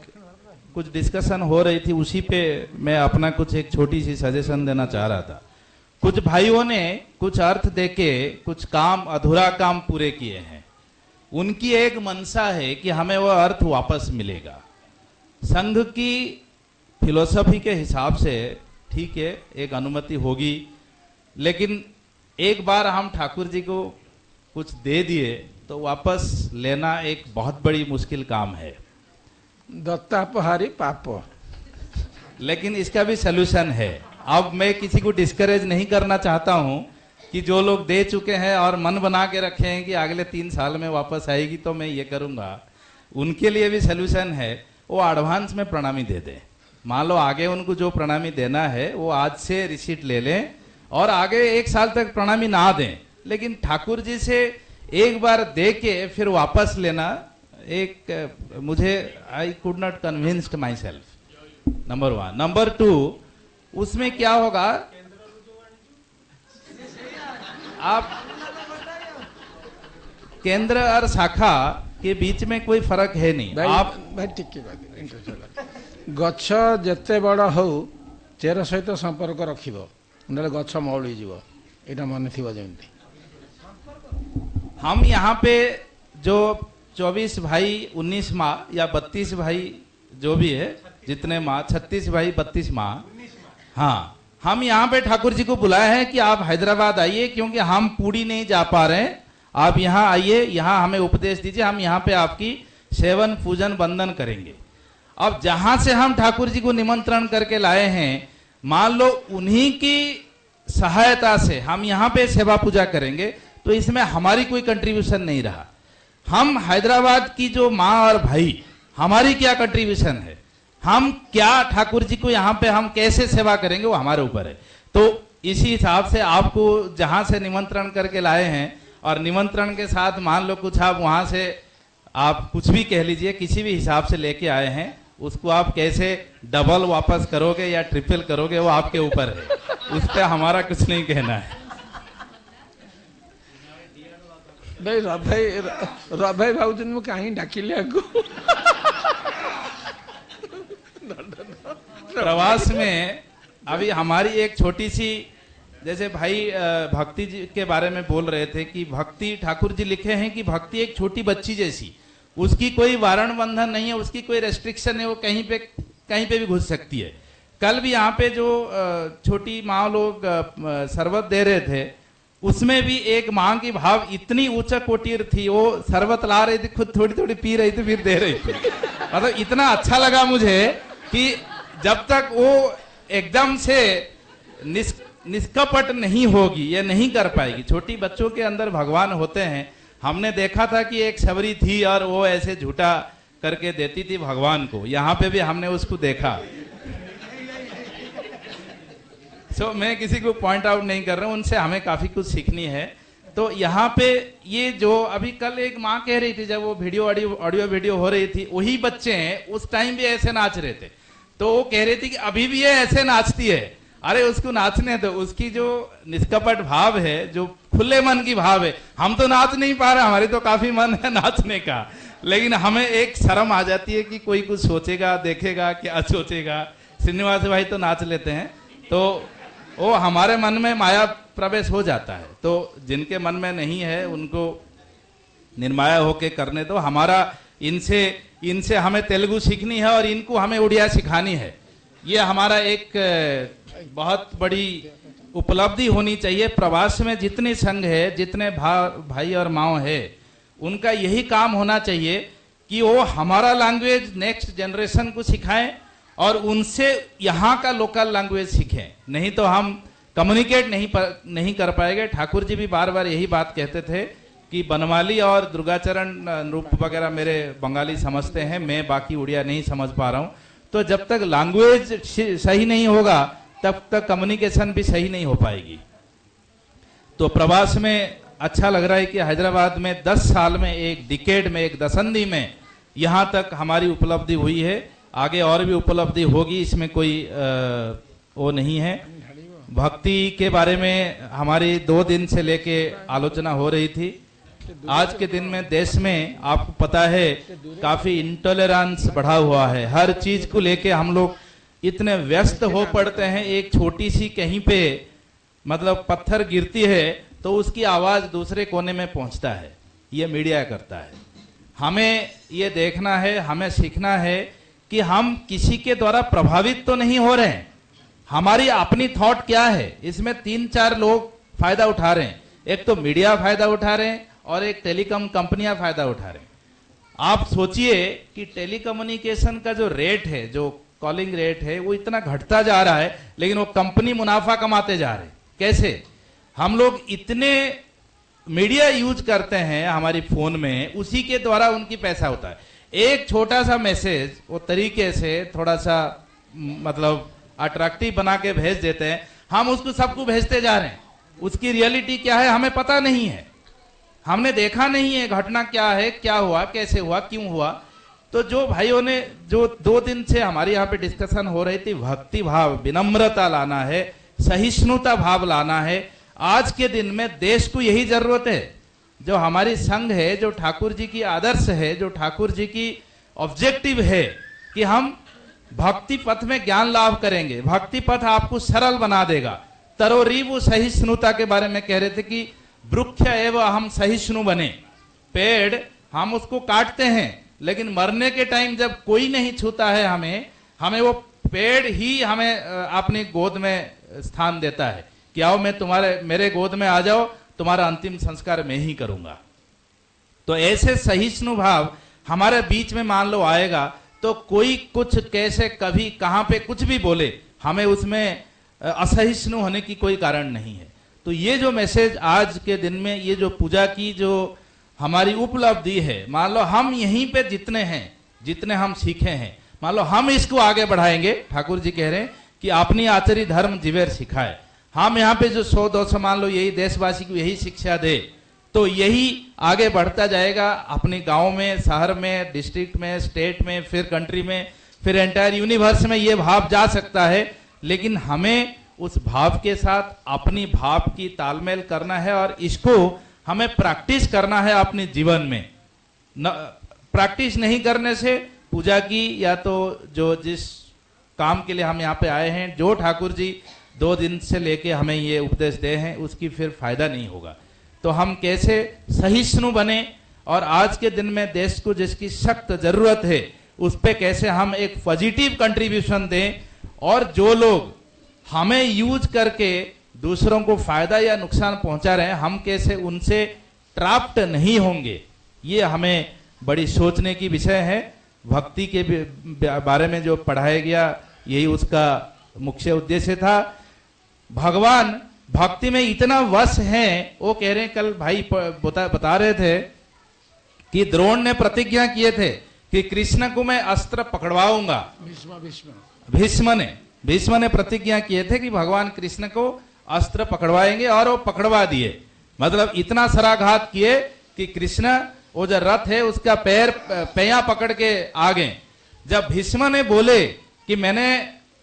कुछ डिस्कशन हो रही थी उसी पे मैं अपना कुछ एक छोटी सी सजेशन देना चाह रहा था कुछ भाइयों ने कुछ अर्थ देके कुछ काम अधूरा काम पूरे किए हैं उनकी एक मंशा है कि हमें वह अर्थ वापस मिलेगा। संघ की फिलोसफी के हिसाब से ठीक है, एक अनुमति होगी, लेकिन एक बार हम ठाकुर जी को कुछ दे दिए तो वापस लेना एक बहुत बड़ी मुश्किल काम है। दत्तापहारी पाप। लेकिन इसका भी सलूशन है। अब मैं किसी को डिस्करेज नहीं करना चाहता हूं कि जो लोग दे चुके हैं और मन बना के रखे हैं कि अगले 3 साल में वापस आएगी तो मैं ये करूंगा, उनके लिए भी सलूशन है, वो एडवांस में प्रणामी दे दें। मान लो आगे उनको जो प्रणामी देना है वो आज से रिसीट ले लें और आगे 1 साल तक प्रणामी ना दें, लेकिन ठाकुर जी से एक बार दे के फिर वापस लेना एक मुझे I could not convinced my self, number 1। Number 2, उसमें क्या होगा, आप केंद्र और शाखा के बीच में कोई फर्क है नहीं। आप भाई ठीक गछ जेते बड़ हो चेर सहित संपर्क रखिबो, नले गछ मौली जीवो, एटा मन थिबो जेमती। हम यहाँ पे जो 24 भाई 19 माँ या 32 भाई जो भी है, जितने माँ 36 भाई 32 माँ, हाँ, हम यहाँ पे ठाकुर जी को बुलाए हैं कि आप हैदराबाद आइए, क्योंकि हम पूरी नहीं जा पा रहे हैं, आप यहाँ आइए, यहाँ हमें उपदेश दीजिए, हम यहाँ पे आपकी सेवन पूजन बंदन करेंगे। अब जहां से हम ठाकुर जी को निमंत्रण करके लाए हैं, मान लो उन्हीं की सहायता से हम यहाँ पे सेवा पूजा करेंगे, तो इसमें हमारी कोई कंट्रीब्यूशन नहीं रहा। हम हैदराबाद की जो माँ और भाई, हमारी क्या कंट्रीब्यूशन है, हम क्या ठाकुर जी को यहाँ पे हम कैसे सेवा करेंगे, वो हमारे ऊपर है। तो इसी हिसाब से आपको जहां से निमंत्रण करके लाए हैं, और निमंत्रण के साथ मान लो कुछ आप वहां से आप कुछ भी कह लीजिए, किसी भी हिसाब से लेके आए हैं, उसको आप कैसे डबल वापस करोगे या ट्रिपल करोगे वो आपके ऊपर है, उस पर हमारा कुछ नहीं कहना है। भाई रभाई भाई मैं कहीं डाकिले आगु प्रवास में अभी हमारी एक छोटी सी, जैसे भाई भक्ति जी के बारे में बोल रहे थे कि भक्ति, ठाकुर जी लिखे हैं कि भक्ति एक छोटी बच्ची जैसी, उसकी कोई वारण बंधन नहीं है, उसकी कोई रेस्ट्रिक्शन है, वो कहीं पे भी घुस सकती है। कल भी यहाँ पे जो छोटी माँ लोग शरबत दे रहे थे, उसमें भी एक माँ की भाव इतनी उच्च कोटिर थी, वो शरबत ला रही थी, खुद थोड़ी थोड़ी पी रही थी, फिर दे रही थी। मतलब इतना अच्छा लगा मुझे कि जब तक वो एकदम से निष्कपट नहीं होगी, ये नहीं कर पाएगी। छोटी बच्चों के अंदर भगवान होते हैं। हमने देखा था कि एक सबरी थी और वो ऐसे झूठा करके देती थी भगवान को, यहाँ पे भी हमने उसको देखा। मैं किसी को पॉइंट आउट नहीं कर रहा हूँ, उनसे हमें काफी कुछ सीखनी है। तो यहाँ पे ये जो अभी कल एक माँ कह रही थी, जब वो ऑडियो वीडियो हो रही थी, वही बच्चे हैं उस टाइम भी ऐसे नाच रहे थे, तो वो कह रही थी कि अभी भी ये ऐसे नाचती है। अरे उसको नाचने दो, उसकी जो निष्कपट भाव है, जो खुले मन की भाव है, हम तो नाच नहीं पा रहे, हमारी तो काफी मन है नाचने का, लेकिन हमें एक शर्म आ जाती है कि कोई कुछ सोचेगा, देखेगा, क्या सोचेगा। श्रीनिवास भाई तो नाच लेते हैं, तो वो हमारे मन में माया प्रवेश हो जाता है। तो जिनके मन में नहीं है उनको निर्माया होके करने दो। हमारा इनसे हमें तेलुगु सीखनी है और इनको हमें उड़िया सिखानी है। ये हमारा एक बहुत बड़ी उपलब्धि होनी चाहिए। प्रवास में जितने संघ है, जितने भाई और माँ है, उनका यही काम होना चाहिए कि वो हमारा लैंग्वेज नेक्स्ट जनरेशन को सिखाएं और उनसे यहाँ का लोकल लैंग्वेज सीखें, नहीं तो हम कम्युनिकेट नहीं कर पाएंगे। ठाकुर जी भी बार बार यही बात कहते थे कि बनमाली और दुर्गाचरण रूप वगैरह मेरे बंगाली समझते हैं, मैं बाकी उड़िया नहीं समझ पा रहा हूँ। तो जब तक लैंग्वेज सही नहीं होगा तब तक कम्युनिकेशन भी सही नहीं हो पाएगी। तो प्रवास में अच्छा लग रहा है कि हैदराबाद में 10 साल में, एक डिकेड में, एक दशंधि में यहाँ तक हमारी उपलब्धि हुई है। आगे और भी उपलब्धि होगी, इसमें कोई वो नहीं है। भक्ति के बारे में हमारी 2 दिन से लेके आलोचना हो रही थी। आज के दिन में देश में आपको पता है काफी इंटॉलरेंस बढ़ा हुआ है। हर चीज को लेके हम लोग इतने व्यस्त हो पड़ते हैं। एक छोटी सी कहीं पे मतलब पत्थर गिरती है तो उसकी आवाज दूसरे कोने में पहुंचता है। ये मीडिया करता है। हमें ये देखना है, हमें सीखना है कि हम किसी के द्वारा प्रभावित तो नहीं हो रहे हैं, हमारी अपनी थॉट क्या है। इसमें 3-4 लोग फायदा उठा रहे हैं, एक तो मीडिया फायदा उठा रहे हैं और एक टेलीकॉम कंपनियां फायदा उठा रहे हैं। आप सोचिए कि टेलीकम्युनिकेशन का जो रेट है, जो कॉलिंग रेट है, वो इतना घटता जा रहा है, लेकिन वो कंपनी मुनाफा कमाते जा रहे हैं। कैसे? हम लोग इतने मीडिया यूज करते हैं हमारी फोन में, उसी के द्वारा उनकी पैसा होता है। एक छोटा सा मैसेज वो तरीके से थोड़ा सा मतलब अट्रैक्टिव बना के भेज देते हैं, हम उसको सबको भेजते जा रहे हैं। उसकी रियलिटी क्या है हमें पता नहीं है, हमने देखा नहीं है घटना क्या है, क्या हुआ, कैसे हुआ, क्यों हुआ। तो जो भाइयों ने जो 2 दिन से हमारे यहाँ पे डिस्कशन हो रही थी, भक्ति भाव, विनम्रता लाना है, सहिष्णुता भाव लाना है। आज के दिन में देश को यही जरूरत है। जो हमारी संघ है, जो ठाकुर जी की आदर्श है, जो ठाकुर जी की ऑब्जेक्टिव है कि हम भक्ति पथ में ज्ञान लाभ करेंगे। भक्ति पथ आपको सरल बना देगा। तरोरी वो सहिष्णुता के बारे में कह रहे थे कि वृक्ष एवं हम सहिष्णु बने। पेड़ हम उसको काटते हैं, लेकिन मरने के टाइम जब कोई नहीं छूता है हमें वो पेड़ ही हमें अपनी गोद में स्थान देता है कि आओ मैं मेरे गोद में आ जाओ, तुम्हारा अंतिम संस्कार मैं ही करूंगा। तो ऐसे सहिष्णु भाव हमारे बीच में मान लो आएगा तो कोई कुछ कैसे कभी कहां पे कुछ भी बोले, हमें उसमें असहिष्णु होने की कोई कारण नहीं है। तो ये जो मैसेज आज के दिन में, ये जो पूजा की जो हमारी उपलब्धि है, मान लो हम यहीं पे जितने हैं, जितने हम सीखे हैं, मान लो हम इसको आगे बढ़ाएंगे। ठाकुर जी कह रहे हैं कि अपनी आचरी धर्म जीवेर सिखाए। हम यहाँ पे जो 100-200 मान लो यही देशवासी को यही शिक्षा दे, तो यही आगे बढ़ता जाएगा अपने गांव में, शहर में, डिस्ट्रिक्ट में, स्टेट में, फिर कंट्री में, फिर एंटायर यूनिवर्स में ये भाव जा सकता है। लेकिन हमें उस भाव के साथ अपनी भाव की तालमेल करना है और इसको हमें प्रैक्टिस करना है अपने जीवन में। प्रैक्टिस नहीं करने से पूजा की या तो जो जिस काम के लिए हम यहाँ पे आए हैं, जो ठाकुर जी 2 दिन से लेके हमें ये उपदेश दे हैं, उसकी फिर फायदा नहीं होगा। तो हम कैसे सहिष्णु बने और आज के दिन में देश को जिसकी सख्त जरूरत है उस पे कैसे हम एक पॉजिटिव कंट्रीब्यूशन दें, और जो लोग हमें यूज करके दूसरों को फायदा या नुकसान पहुंचा रहे हैं, हम कैसे उनसे ट्रैप्ड नहीं होंगे। ये हमें बड़ी सोचने की विषय है। भक्ति के बारे में जो पढ़ाया गया यही उसका मुख्य उद्देश्य था। भगवान भक्ति में इतना वश है, वो कह रहे हैं, कल भाई बता रहे थे कि द्रोण ने प्रतिज्ञा किए थे कि कृष्ण को मैं अस्त्र पकड़वाऊंगा। भीष्म ने प्रतिज्ञा किए थे कि भगवान कृष्ण को अस्त्र पकड़वाएंगे, और वो पकड़वा दिए। मतलब इतना सराघात किए कि कृष्ण वो जो रथ है उसका पैया पकड़ के आ गए। जब भीष्म ने बोले कि मैंने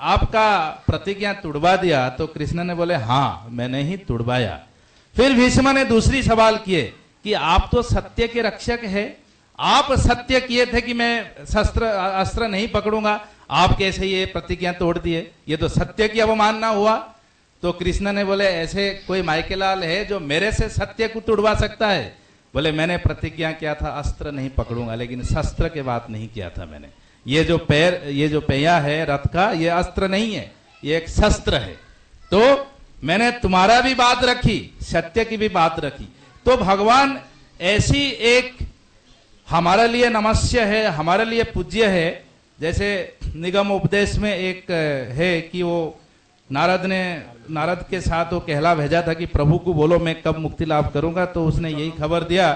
आपका प्रतिज्ञा तुड़वा दिया, तो कृष्ण ने बोले हाँ मैंने ही तुड़वाया। फिर भीष्म ने दूसरी सवाल किए कि आप तो सत्य के रक्षक है, आप सत्य किए थे कि मैं अस्त्र नहीं पकड़ूंगा, आप कैसे ये प्रतिज्ञा तोड़ दिए, ये तो सत्य की अवमानना हुआ। तो कृष्ण ने बोले ऐसे कोई माइकेलाल है जो मेरे से सत्य को तुड़वा सकता है? बोले मैंने प्रतिज्ञा किया था अस्त्र नहीं पकड़ूंगा, लेकिन शस्त्र के बात नहीं किया था मैंने। ये जो पैया है रथ का, ये अस्त्र नहीं है, ये एक शस्त्र है। तो मैंने तुम्हारा भी बात रखी, सत्य की भी बात रखी। तो भगवान ऐसी एक हमारे लिए नमस्य है, हमारे लिए पूज्य है। जैसे निगम उपदेश में एक है कि वो नारद के साथ वो कहला भेजा था कि प्रभु को बोलो मैं कब मुक्ति लाभ करूंगा। तो उसने यही खबर दिया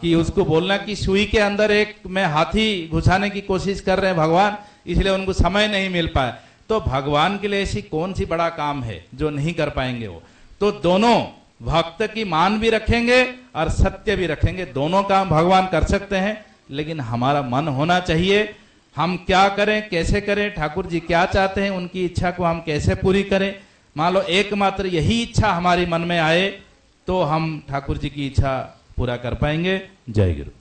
कि उसको बोलना कि सुई के अंदर एक में हाथी घुसाने की कोशिश कर रहे हैं भगवान, इसलिए उनको समय नहीं मिल पाया। तो भगवान के लिए ऐसी कौन सी बड़ा काम है जो नहीं कर पाएंगे वो। तो दोनों भक्त की मान भी रखेंगे और सत्य भी रखेंगे, दोनों काम भगवान कर सकते हैं। लेकिन हमारा मन होना चाहिए, हम क्या करें, कैसे करें, ठाकुर जी क्या चाहते हैं, उनकी इच्छा को हम कैसे पूरी करें। मान लो एकमात्र यही इच्छा हमारी मन में आए तो हम ठाकुर जी की इच्छा पूरा कर पाएंगे। जय गुरु।